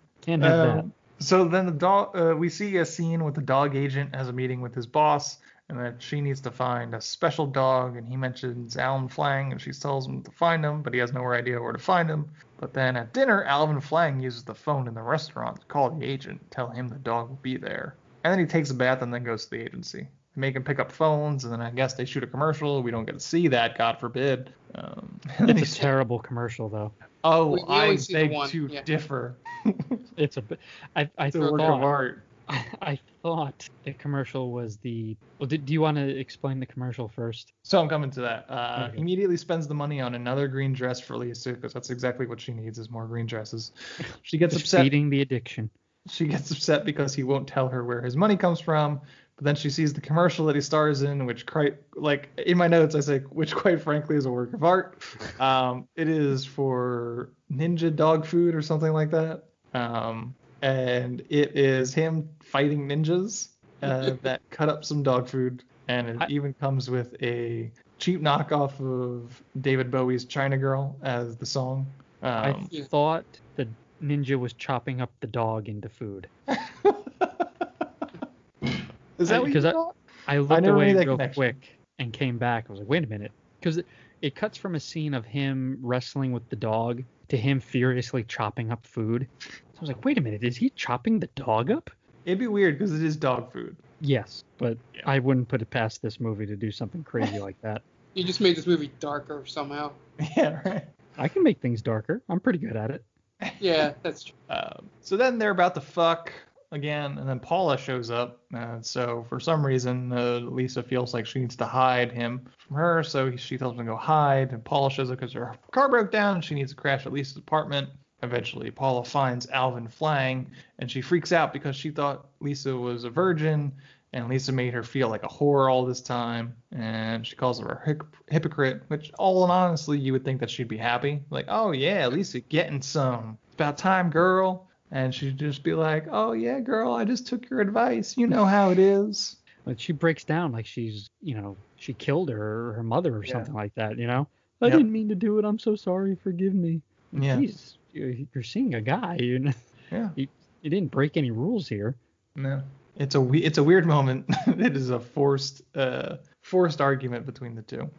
that. So then the dog, we see a scene with the dog agent has a meeting with his boss, and that she needs to find a special dog, and he mentions Alvin Flang, and she tells him to find him, but he has no idea where to find him. But then at dinner, Alvin Flang uses the phone in the restaurant to call the agent, tell him the dog will be there. And then he takes a bath and then goes to the agency. They make him pick up phones, and then I guess they shoot a commercial. We don't get to see that, God forbid. It's a terrible commercial, though. Oh, I beg to differ. It's a bit. I It's a work of art. I thought the commercial was the. Well, do you want to explain the commercial first? So I'm coming to that. Okay. He immediately spends the money on another green dress for Lisa because that's exactly what she needs is more green dresses. She gets upset. Feeding the addiction. She gets upset because he won't tell her where his money comes from. But then she sees the commercial that he stars in, which in my notes I say, which quite frankly is a work of art. It is for Ninja dog food or something like that. And it is him fighting ninjas that cut up some dog food, and it even comes with a cheap knockoff of David Bowie's China Girl as the song. I thought the ninja was chopping up the dog into food. Is that what you thought? I looked away real quick and came back. I was like, wait a minute. Because it cuts from a scene of him wrestling with the dog to him furiously chopping up food. So I was like, wait a minute, is he chopping the dog up? It'd be weird because it is dog food. Yes, but I wouldn't put it past this movie to do something crazy like that. You just made this movie darker somehow. Yeah, right. I can make things darker. I'm pretty good at it. Yeah, that's true. So then they're about to fuck again, and then Paula shows up. So for some reason, Lisa feels like she needs to hide him from her, so she tells him to go hide. And Paula shows up because her car broke down, and she needs to crash at Lisa's apartment. Eventually, Paula finds Alvin Flang, and she freaks out because she thought Lisa was a virgin, and Lisa made her feel like a whore all this time, and she calls her a hypocrite, which all in honestly, you would think that she'd be happy. Like, oh yeah, Lisa getting some. It's about time, girl. And she'd just be like, oh yeah, girl, I just took your advice. You know how it is. But she breaks down like she's, she killed her or her mother or something like that, I didn't mean to do it. I'm so sorry. Forgive me. Yeah. Jeez, you're seeing a guy. Yeah. You didn't break any rules here. No. It's a weird moment. It is a forced argument between the two.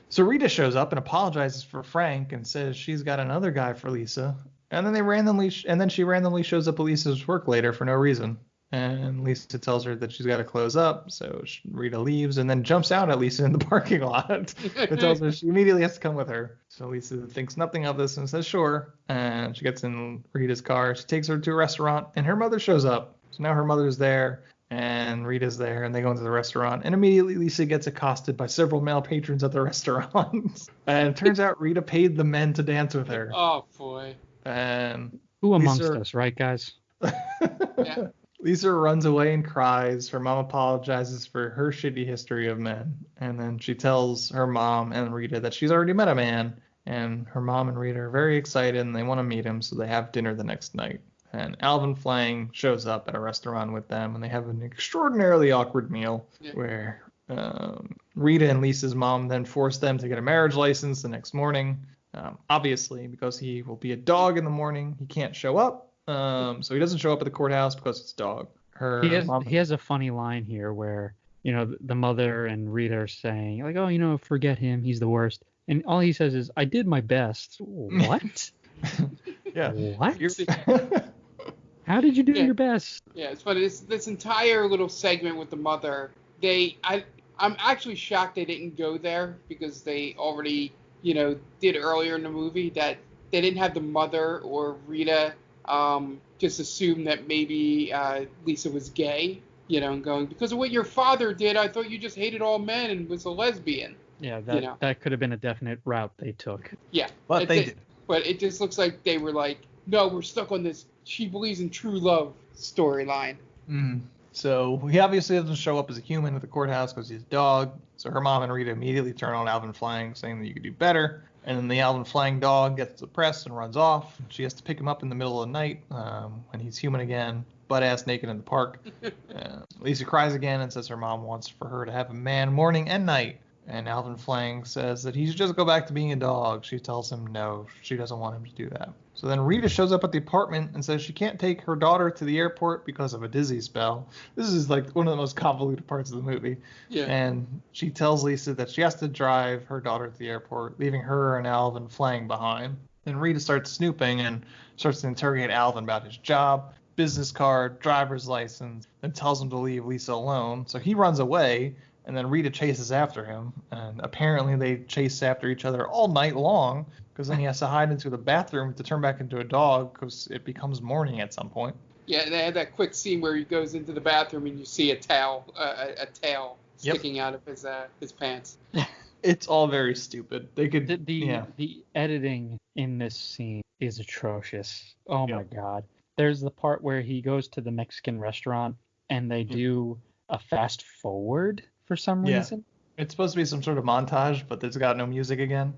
So Rita shows up and apologizes for Frank and says she's got another guy for Lisa. And then she randomly shows up at Lisa's work later for no reason. And Lisa tells her that she's got to close up. So Rita leaves and then jumps out at Lisa in the parking lot. And tells her she immediately has to come with her. So Lisa thinks nothing of this and says sure. And she gets in Rita's car. She takes her to a restaurant and her mother shows up. So now her mother's there and Rita's there and they go into the restaurant. And immediately Lisa gets accosted by several male patrons at the restaurant. And it turns out Rita paid the men to dance with her. Oh, boy. And who amongst us, right, guys? Yeah. Lisa runs away and cries. Her mom apologizes for her shitty history of men. And then she tells her mom and Rita that she's already met a man. And her mom and Rita are very excited and they want to meet him, so they have dinner the next night. And Alvin Flang shows up at a restaurant with them, and they have an extraordinarily awkward meal where Rita and Lisa's mom then force them to get a marriage license the next morning. Obviously, because he will be a dog in the morning, he can't show up. So he doesn't show up at the courthouse because it's dog. He has a funny line here where, the mother and Rita are saying, like, oh, forget him, he's the worst. And all he says is, I did my best. What? Yeah. What? How did you do your best? Yeah, it's funny. This entire little segment with the mother, I'm actually shocked they didn't go there because they already, did earlier in the movie that they didn't have the mother or Rita just assume that maybe Lisa was gay, and going, because of what your father did, I thought you just hated all men and was a lesbian. Yeah, that could have been a definite route they took. Yeah. But they did. But it just looks like they were like, no, we're stuck on this she believes in true love storyline. So he obviously doesn't show up as a human at the courthouse because he's a dog. So her mom and Rita immediately turn on Alvin Flang, saying that you could do better. And then the Alvin Flang dog gets depressed and runs off. She has to pick him up in the middle of the night when he's human again, butt-ass naked in the park. Lisa cries again and says her mom wants for her to have a man morning and night. And Alvin Flang says that he should just go back to being a dog. She tells him no, she doesn't want him to do that. So then Rita shows up at the apartment and says she can't take her daughter to the airport because of a dizzy spell. This is like one of the most convoluted parts of the movie. Yeah. And she tells Lisa that she has to drive her daughter to the airport, leaving her and Alvin Flang behind. Then Rita starts snooping and starts to interrogate Alvin about his job, business card, driver's license, then tells him to leave Lisa alone. So he runs away. And then Rita chases after him, and apparently they chase after each other all night long, because then he has to hide into the bathroom to turn back into a dog, because it becomes morning at some point. Yeah, and they had that quick scene where he goes into the bathroom and you see a tail sticking out of his pants. It's all very stupid. They could the editing in this scene is atrocious. Oh my god. There's the part where he goes to the Mexican restaurant and they do a fast forward for some reason. It's supposed to be some sort of montage, but it's got no music again.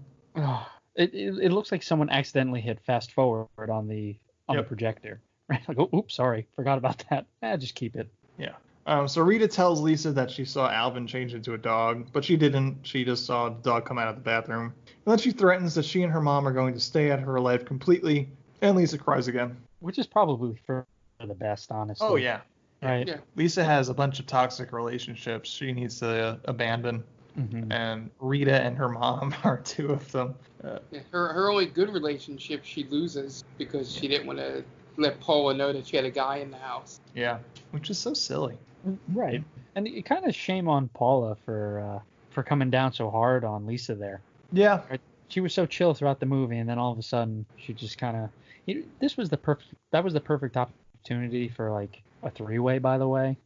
It looks like someone accidentally hit fast forward on the projector. Right? Like, oops, sorry, forgot about that. Just keep it. Yeah. So Rita tells Lisa that she saw Alvin change into a dog, but she didn't. She just saw the dog come out of the bathroom. And then she threatens that she and her mom are going to stay out of her life completely, and Lisa cries again. Which is probably for the best, honestly. Oh, yeah. Right. Yeah. Lisa has a bunch of toxic relationships she needs to abandon, and Rita and her mom are two of them. Her only good relationship she loses because she didn't want to let Paula know that she had a guy in the house. Yeah, which is so silly. Right, and it kind of shame on Paula for coming down so hard on Lisa there. Yeah. Right? She was so chill throughout the movie, and then all of a sudden she just kind of. That was the perfect opportunity for like a three-way, by the way.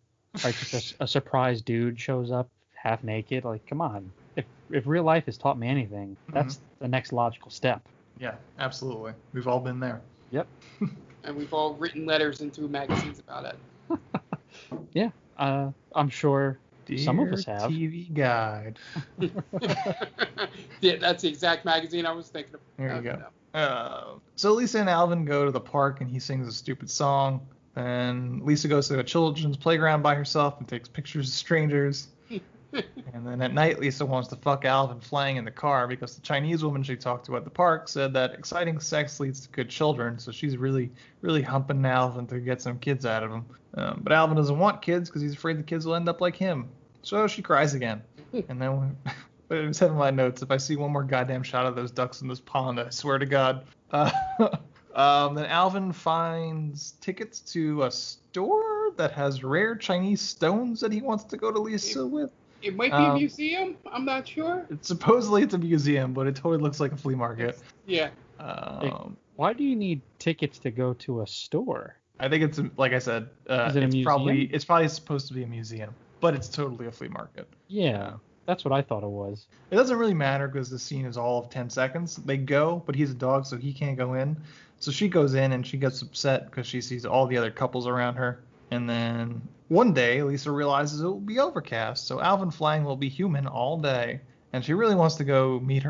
Like just a surprise dude shows up half naked. Like, come on. If real life has taught me anything, that's the next logical step. Yeah, absolutely. We've all been there. Yep. And we've all written letters into magazines about it. Yeah. I'm sure some of us have. TV Guide. Yeah, that's the exact magazine I was thinking of. There you go. So Lisa and Alvin go to the park and he sings a stupid song. And Lisa goes to a children's playground by herself and takes pictures of strangers. And then at night, Lisa wants to fuck Alvin Flang in the car because the Chinese woman she talked to at the park said that exciting sex leads to good children. So she's really, really humping Alvin to get some kids out of him. But Alvin doesn't want kids because he's afraid the kids will end up like him. So she cries again. And then it said in my notes, if I see one more goddamn shot of those ducks in this pond, I swear to God. Then Alvin finds tickets to a store that has rare Chinese stones that he wants to go to Lisa with. It might be a museum. I'm not sure. Supposedly it's a museum, but it totally looks like a flea market. Yeah. Why do you need tickets to go to a store? I think it's, like I said, Is it a museum? It's probably supposed to be a museum, but it's totally a flea market. Yeah. That's what I thought it was. It doesn't really matter because the scene is all of 10 seconds. They go, but he's a dog, so he can't go in. So she goes in and she gets upset because she sees all the other couples around her. And then one day, Lisa realizes it will be overcast, so Alvin Flang will be human all day. And she really wants to go meet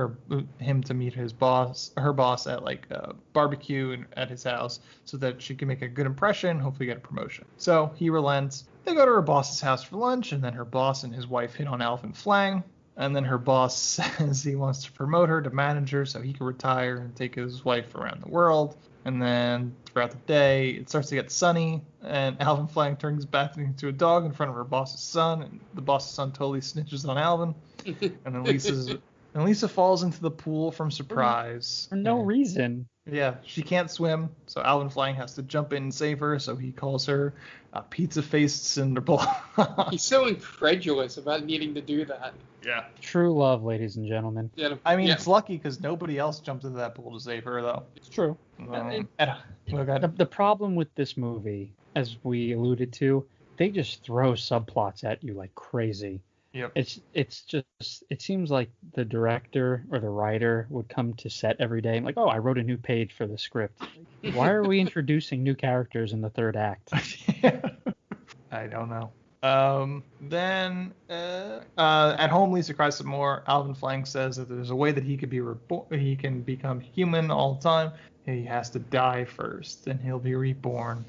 him to meet her boss at like a barbecue at his house, so that she can make a good impression, hopefully get a promotion. So he relents. They go to her boss's house for lunch, and then her boss and his wife hit on Alvin Flang. And then her boss says he wants to promote her to manager so he can retire and take his wife around the world. And then throughout the day, it starts to get sunny, and Alvin Flang turns back into a dog in front of her boss's son, and the boss's son totally snitches on Alvin. And then Lisa falls into the pool from surprise. For no reason. Yeah, she can't swim, so Alvin Flang has to jump in and save her, so he calls her a pizza-faced Cinderball. He's so incredulous about needing to do that. Yeah. True love, ladies and gentlemen. Yeah, I mean, it's lucky because nobody else jumped into that pool to save her, though. It's true. The problem with this movie, as we alluded to, they just throw subplots at you like crazy. Yep. It's just, it seems like the director or the writer would come to set every day and like, oh, I wrote a new page for the script. Why are we introducing new characters in the third act? I don't know. Then at home, Lisa cries some more. Alvin Flang says that there's a way that he could be he can become human all the time. He has to die first, and he'll be reborn.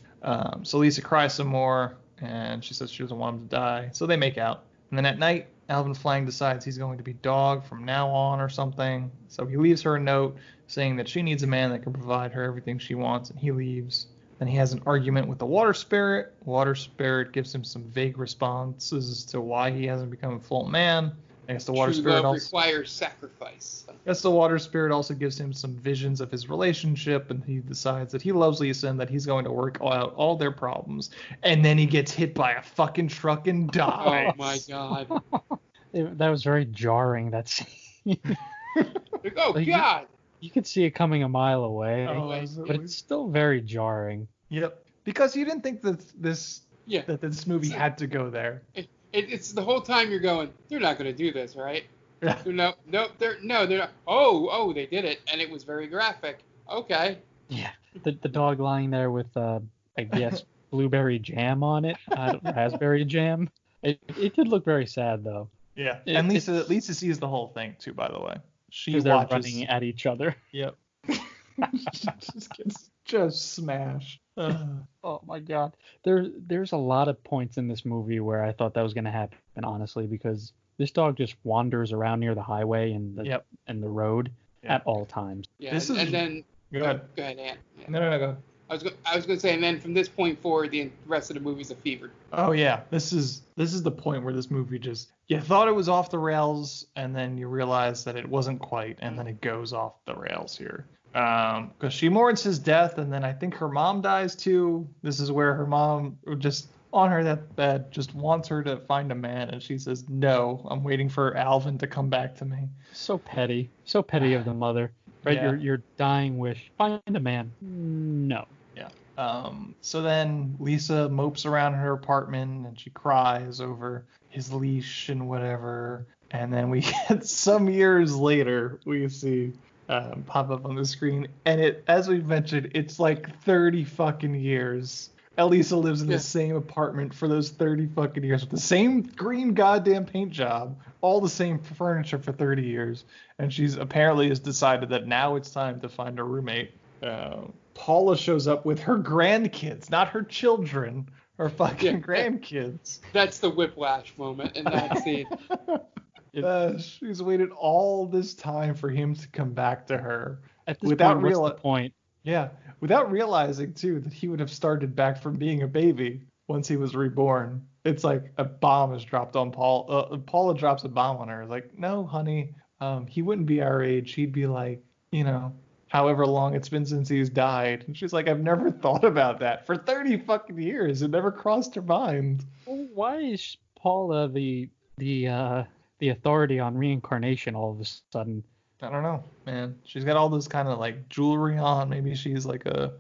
So Lisa cries some more, and she says she doesn't want him to die. So they make out. And then at night, Alvin Flang decides he's going to be dog from now on or something. So he leaves her a note saying that she needs a man that can provide her everything she wants, and he leaves. Then he has an argument with the water spirit. Water spirit gives him some vague responses as to why he hasn't become a full man. I guess the water spirit also requires sacrifice. I guess the water spirit also gives him some visions of his relationship, and he decides that he loves Lisa and that he's going to work out all their problems. And then he gets hit by a fucking truck and dies. Oh my god. That was very jarring, that scene. Oh god. You could see it coming a mile away, but it's still very jarring. Yep. Because you didn't think that this movie had to go there. It's the whole time you're going, they're not going to do this, right? Yeah. They're not. Oh, they did it, and it was very graphic. Okay. Yeah. The dog lying there with, I guess, blueberry jam on it, raspberry jam. It did look very sad, though. Yeah. And Lisa sees the whole thing, too, by the way. She they're watches running at each other. Yep. Just gets smashed. Oh my god. There's a lot of points in this movie where I thought that was going to happen, honestly, because this dog just wanders around near the highway and the road at all times. Yeah, then go ahead. Go ahead, Ant. Yeah. No, go ahead. I was going to say, and then from this point forward, the rest of the movie's a fever. Oh yeah, this is the point where this movie just, you thought it was off the rails, and then you realize that it wasn't quite, and then it goes off the rails here. Because she mourns his death, and then I think her mom dies too. This is where her mom just on her deathbed just wants her to find a man, and she says, "No, I'm waiting for Alvin to come back to me." So petty of the mother, right? Yeah. Your dying wish, find a man. No. Yeah. So then Lisa mopes around her apartment and she cries over his leash and whatever. And then we get some years later, we see pop up on the screen. And it, as we've mentioned, it's like 30 fucking years. Elisa lives in the same apartment for those 30 fucking years with the same green goddamn paint job, all the same furniture for 30 years. And she's apparently has decided that now it's time to find a roommate. Paula shows up with her grandkids, not her children, her fucking grandkids. That's the whiplash moment in that scene. She's waited all this time for him to come back to her. At this point, what's the point? Yeah, without realizing, too, that he would have started back from being a baby once he was reborn. It's like a bomb is dropped on Paul. Paula drops a bomb on her. Like, no, honey, he wouldn't be our age. He'd be like, however long it's been since he's died. And she's like, I've never thought about that. For 30 fucking years, it never crossed her mind. Well, why is Paula the authority on reincarnation all of a sudden? I don't know, man. She's got all this kind of like jewelry on. Maybe she's like a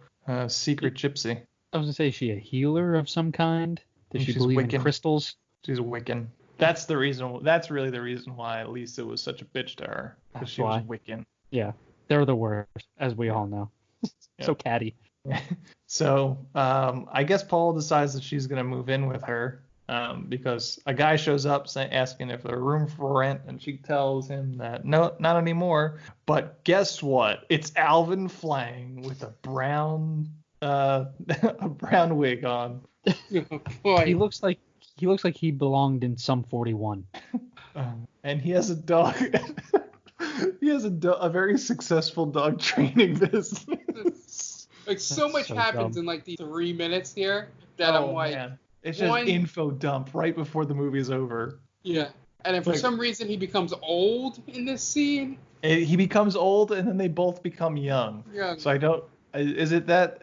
secret gypsy. I was gonna say, is she a healer of some kind? Does she believe in crystals? She's a Wiccan. That's the reason. That's really the reason why Lisa was such a bitch to her, because That's she was why. Wiccan. Yeah, they're the worst, as we all know. So catty. So I guess Paul decides that she's gonna move in with her because a guy shows up asking if there's room for rent, and she tells him that no, not anymore. But guess what? It's Alvin Flang with a brown wig on. Oh, boy. He looks like he belonged in Sum 41. And he has a dog. He has a very successful dog training business. Like so much so happens dumb. in like these 3 minutes here that I'm like, man. It's just info dump right before the movie's over. yeah. And then for some reason he becomes old in this scene. He becomes old, and then they both become young. Yeah. So I don't. Is it that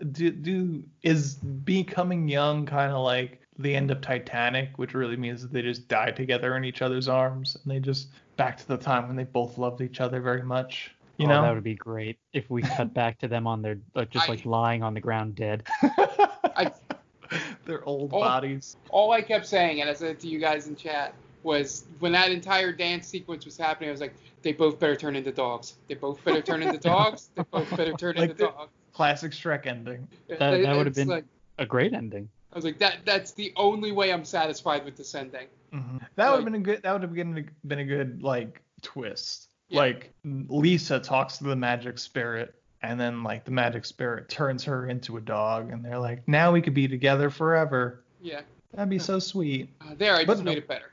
is becoming young kind of like the end of Titanic, which really means that they just die together in each other's arms, and they just back to the time when they both loved each other very much. You know? That would be great if we cut back to them on their lying on the ground dead. Their old bodies. All I kept saying, and I said it to you guys in chat, was when that entire dance sequence was happening, I was like, they both better turn into dogs. They both better turn into dogs. They both better turn into dogs. Classic Shrek ending. That would have been like, a great ending. I was like, that's the only way I'm satisfied with this ending. Mm-hmm. That would have been a good. That would have been a good like twist. Yeah. Like Lisa talks to the magic spirit, and then like the magic spirit turns her into a dog, and they're like, now we could be together forever. Yeah. That'd be so sweet. I just made it better.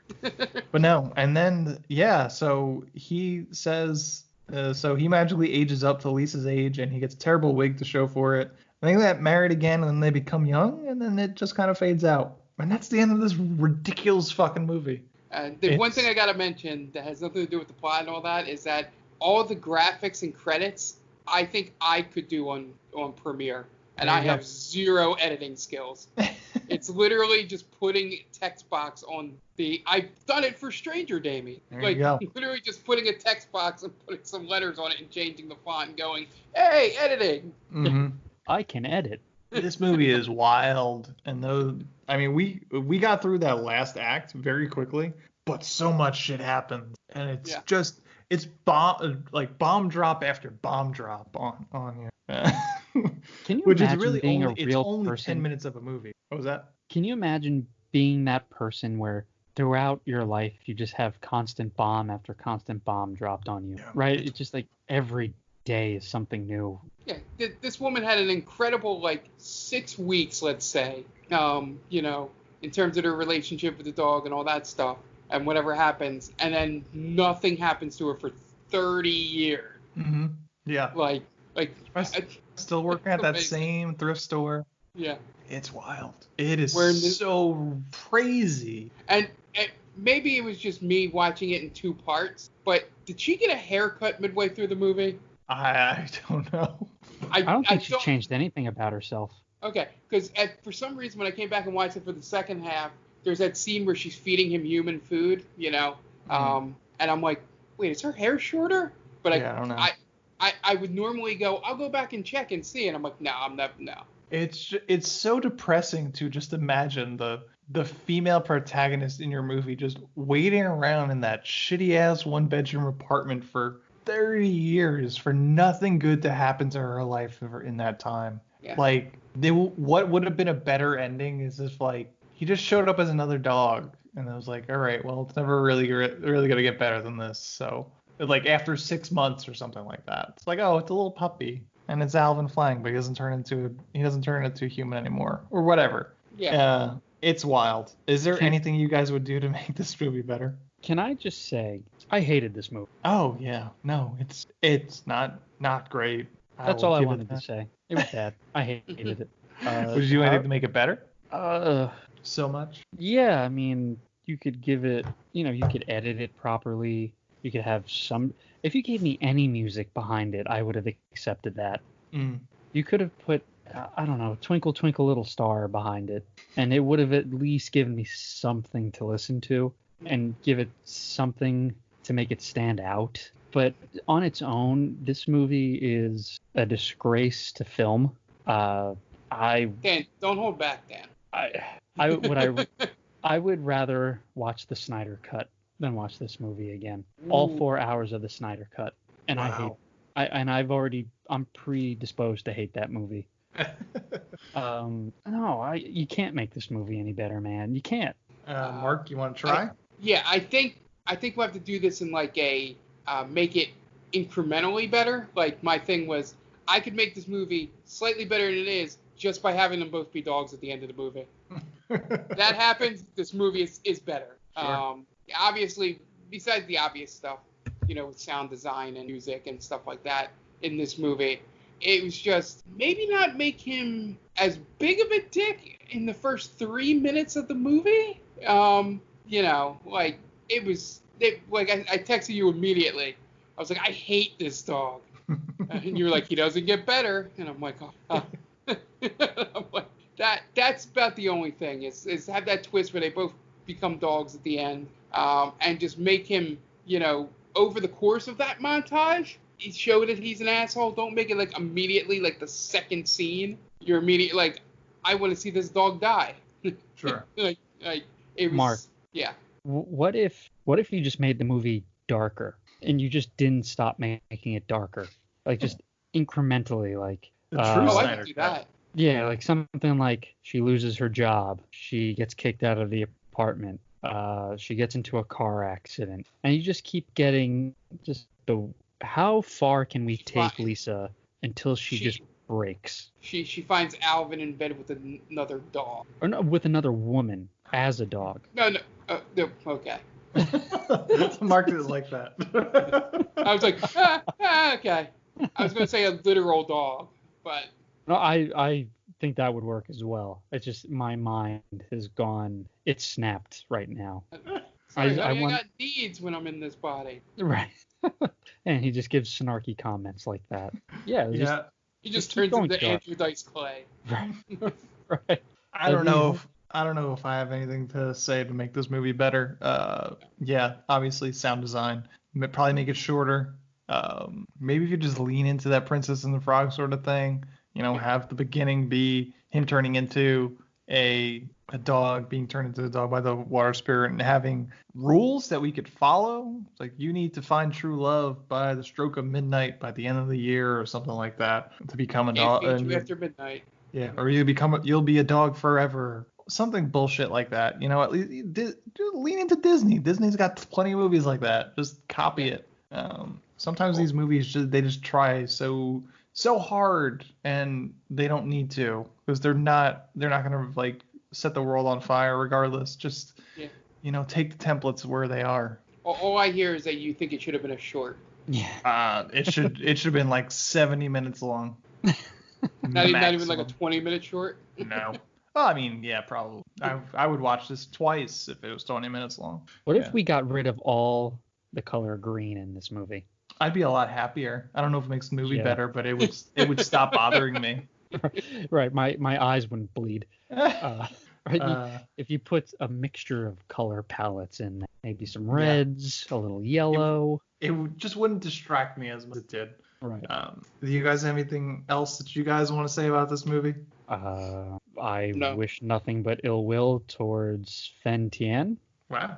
But no, and then so he says, so he magically ages up to Lisa's age, and he gets a terrible wig to show for it. I think they get married again, and then they become young, and then it just kind of fades out. And that's the end of this ridiculous fucking movie. The one thing I gotta mention that has nothing to do with the plot and all that is that all the graphics and credits, I think I could do on Premiere, and I have zero editing skills. It's literally just putting text box on the. I've done it for Stranger Damie. Like literally just putting a text box and putting some letters on it and changing the font and going, hey, editing. Mm-hmm. I can edit. This movie is wild, and we got through that last act very quickly, but so much shit happens, and it's just bomb drop after bomb drop on you. Can you Which imagine is really being only, a real it's only person? 10 minutes of a movie. What was that? Can you imagine being that person where throughout your life you just have constant bomb after constant bomb dropped on you, right? It's just like every day is something new. Yeah, this woman had an incredible 6 weeks, let's say, in terms of her relationship with the dog and all that stuff, and whatever happens, and then nothing happens to her for 30 years. Mm-hmm. Yeah. Still working at that same thrift store. Yeah. It's wild. It is so crazy. And maybe it was just me watching it in 2 parts, but did she get a haircut midway through the movie? I don't know. I don't think she changed anything about herself. Okay, because for some reason when I came back and watched it for the second half, there's that scene where she's feeding him human food, and I'm like, wait, is her hair shorter? But I don't know. I would normally go, I'll go back and check and see, and I'm like, no. It's so depressing to just imagine the female protagonist in your movie just waiting around in that shitty ass 1-bedroom apartment for 30 years for nothing good to happen to her life in that time. Yeah. What would have been a better ending is if he just showed up as another dog, and I was like, all right, well, it's never really gonna get better than this. So after 6 months or something like that, it's like, oh, it's a little puppy, and it's Alvin Flang, but he doesn't turn into a human anymore or whatever. Yeah. It's wild. Is there anything you guys would do to make this movie better? Can I just say, I hated this movie. Oh yeah, no, it's not great. That's all I wanted to say. It was bad. I hated it. Would you do anything to make it better? So much. Yeah, I mean, you could give it, you could edit it properly. You could have if you gave me any music behind it, I would have accepted that. Mm. You could have put, I don't know, Twinkle Twinkle Little Star behind it, and it would have at least given me something to listen to and give it something to make it stand out. But on its own, this movie is a disgrace to Dan, don't hold back, Dan. I would rather watch the Snyder Cut than watch this movie again. All 4 hours of the Snyder Cut, and Wow. I'm predisposed to hate that movie. No, you can't make this movie any better, man. You can't. Mark, you want to try? I think we'll have to do this in like a make it incrementally better. Like my thing was, I could make this movie slightly better than it is just by having them both be dogs at the end of the movie. That happens, this movie is better. Sure. Obviously, besides the obvious stuff, with sound design and music and stuff like that in this movie, it was just maybe not make him as big of a dick in the first 3 minutes of the movie. I texted you immediately. I was like, I hate this dog. And you were like, he doesn't get better. And I'm like, oh. I'm like, that's about the only thing is have that twist where they both become dogs at the end, and just make him, over the course of that montage, show that he's an asshole. Don't make it like immediately like the second scene. You're immediately like, I want to see this dog die. Sure. Like it was. Mark. Yeah. What if you just made the movie darker and you just didn't stop making it darker, like just incrementally, like The true I Snyder can do Cut. that. yeah, like something like she loses her job, she gets kicked out of the apartment, she gets into a car accident, and you just keep getting just how far can we take Lisa until she just breaks? She finds Alvin in bed with another dog. Or no, with another woman as a dog. No, okay. Mark is like that. I was like, okay. I was going to say a literal dog, but... No, I think that would work as well. It's just my mind has gone, it's snapped right now. Sorry, I got needs when I'm in this body. Right. And he just gives snarky comments like that. Yeah. He just keep turns going, into Scott. Andrew Dice Clay. Right. I don't know if I have anything to say to make this movie better. Obviously sound design. Probably make it shorter. Maybe if you just lean into that Princess and the Frog sort of thing. Have the beginning be him turning into a dog, being turned into a dog by the water spirit, and having rules that we could follow. It's like, you need to find true love by the stroke of midnight by the end of the year or something like that to become a dog. Can't feed you after midnight. Yeah, or you'll be a dog forever. Something bullshit like that. At least lean into Disney. Disney's got plenty of movies like that. Just copy it. Sometimes these movies just try so hard, and they don't need to, because they're not gonna like set the world on fire regardless. Just take the templates where they are. All I hear is that you think it should have been a short. Yeah. It should have been like 70 minutes long. Not even like a 20-minute short. No. Well, I mean, yeah, probably. I would watch this twice if it was 20 minutes long. What if we got rid of all the color green in this movie? I'd be a lot happier. I don't know if it makes the movie better, but it would stop bothering me. Right. My eyes wouldn't bleed. Right. If you put a mixture of color palettes in there, maybe some reds, a little yellow. It just wouldn't distract me as much as it did. Right. Do you guys have anything else that you guys want to say about this movie? I wish nothing but ill will towards Fen Tien. Wow.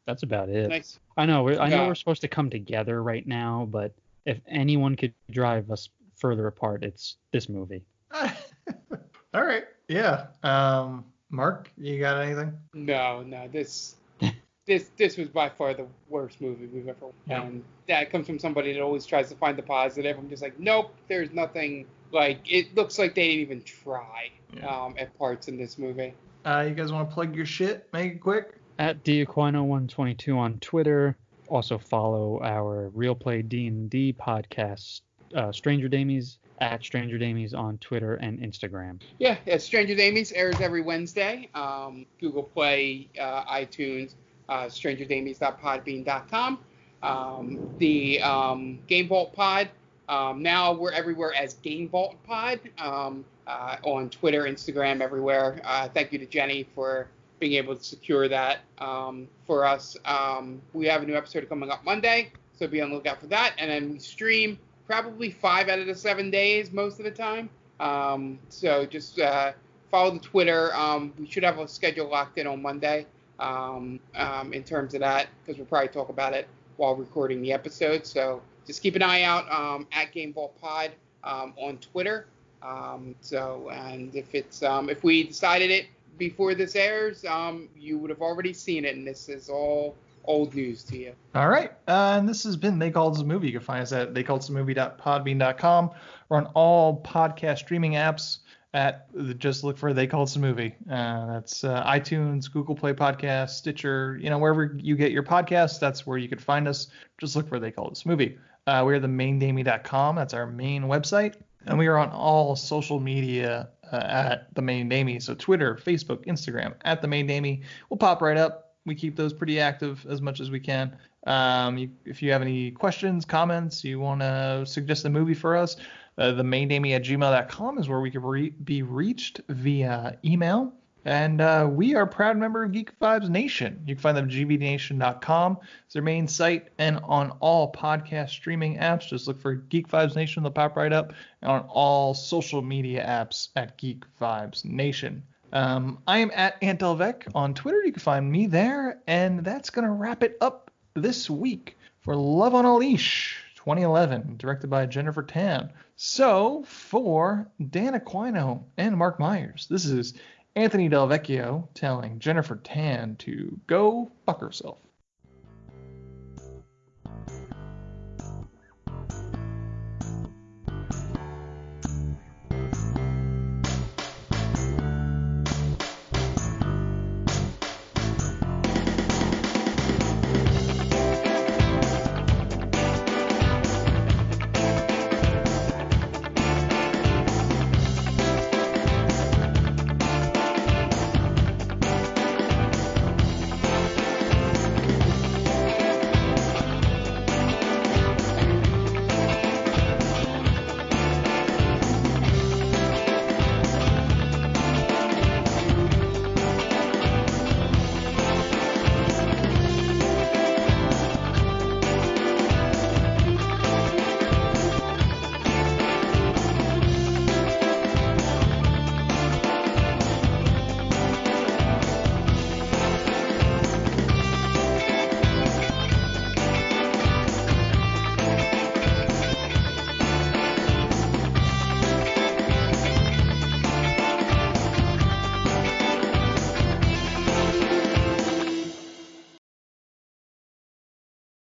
That's about it. Nice. I know we're supposed to come together right now, but if anyone could drive us further apart, it's this movie. All right. Yeah. Mark, you got anything? No. This was by far the worst movie we've ever watched. Yeah. And that comes from somebody that always tries to find the positive. I'm just like, nope, there's nothing. Like, it looks like they didn't even try at parts in this movie. You guys want to plug your shit? Make it quick. At DAquino122 on Twitter. Also follow our Real Play D&D podcast, Stranger Damies, at Stranger Damies on Twitter and Instagram. Yeah, Stranger Damies airs every Wednesday. Google Play, iTunes, strangerdamies.podbean.com. The Game Vault Pod, now we're everywhere as Game Vault Pod, on Twitter, Instagram, everywhere. Thank you to Jenny for being able to secure that for us. We have a new episode coming up Monday, so be on the lookout for that. And then we stream probably 5 out of the 7 days most of the time. So just follow the Twitter. We should have a schedule locked in on Monday in terms of that, because we'll probably talk about it while recording the episode. So just keep an eye out at GameBallPod on Twitter. And if we decided it before this airs, you would have already seen it, and this is all old news to you. All right. And this has been They Called Us a Movie. You can find us at theycalledusamovie.podbean.com or on all podcast streaming apps. Just look for They Called Us a Movie. That's iTunes, Google Play Podcasts, Stitcher, wherever you get your podcasts, that's where you could find us. Just look for They Called Us a Movie. We are themaindamey.com. That's our main website. And we are on all social media at The Main Damey. So Twitter, Facebook, Instagram, at The Main Damey. We'll pop right up. We keep those pretty active as much as we can. If you have any questions, comments, you want to suggest a movie for us, themaindamey@gmail.com is where we can be reached via email. And we are a proud member of Geek Vibes Nation. You can find them at gvnation.com. It's their main site. And on all podcast streaming apps, just look for Geek Vibes Nation. They'll pop right up. And on all social media apps at Geek Vibes Nation. I am at Antelvec on Twitter. You can find me there. And that's going to wrap it up this week for Love on a Leash 2011, directed by Jennifer Tan. So for Dan Aquino and Mark Myers, this is Anthony Del Vecchio telling Jennifer Tan to go fuck herself.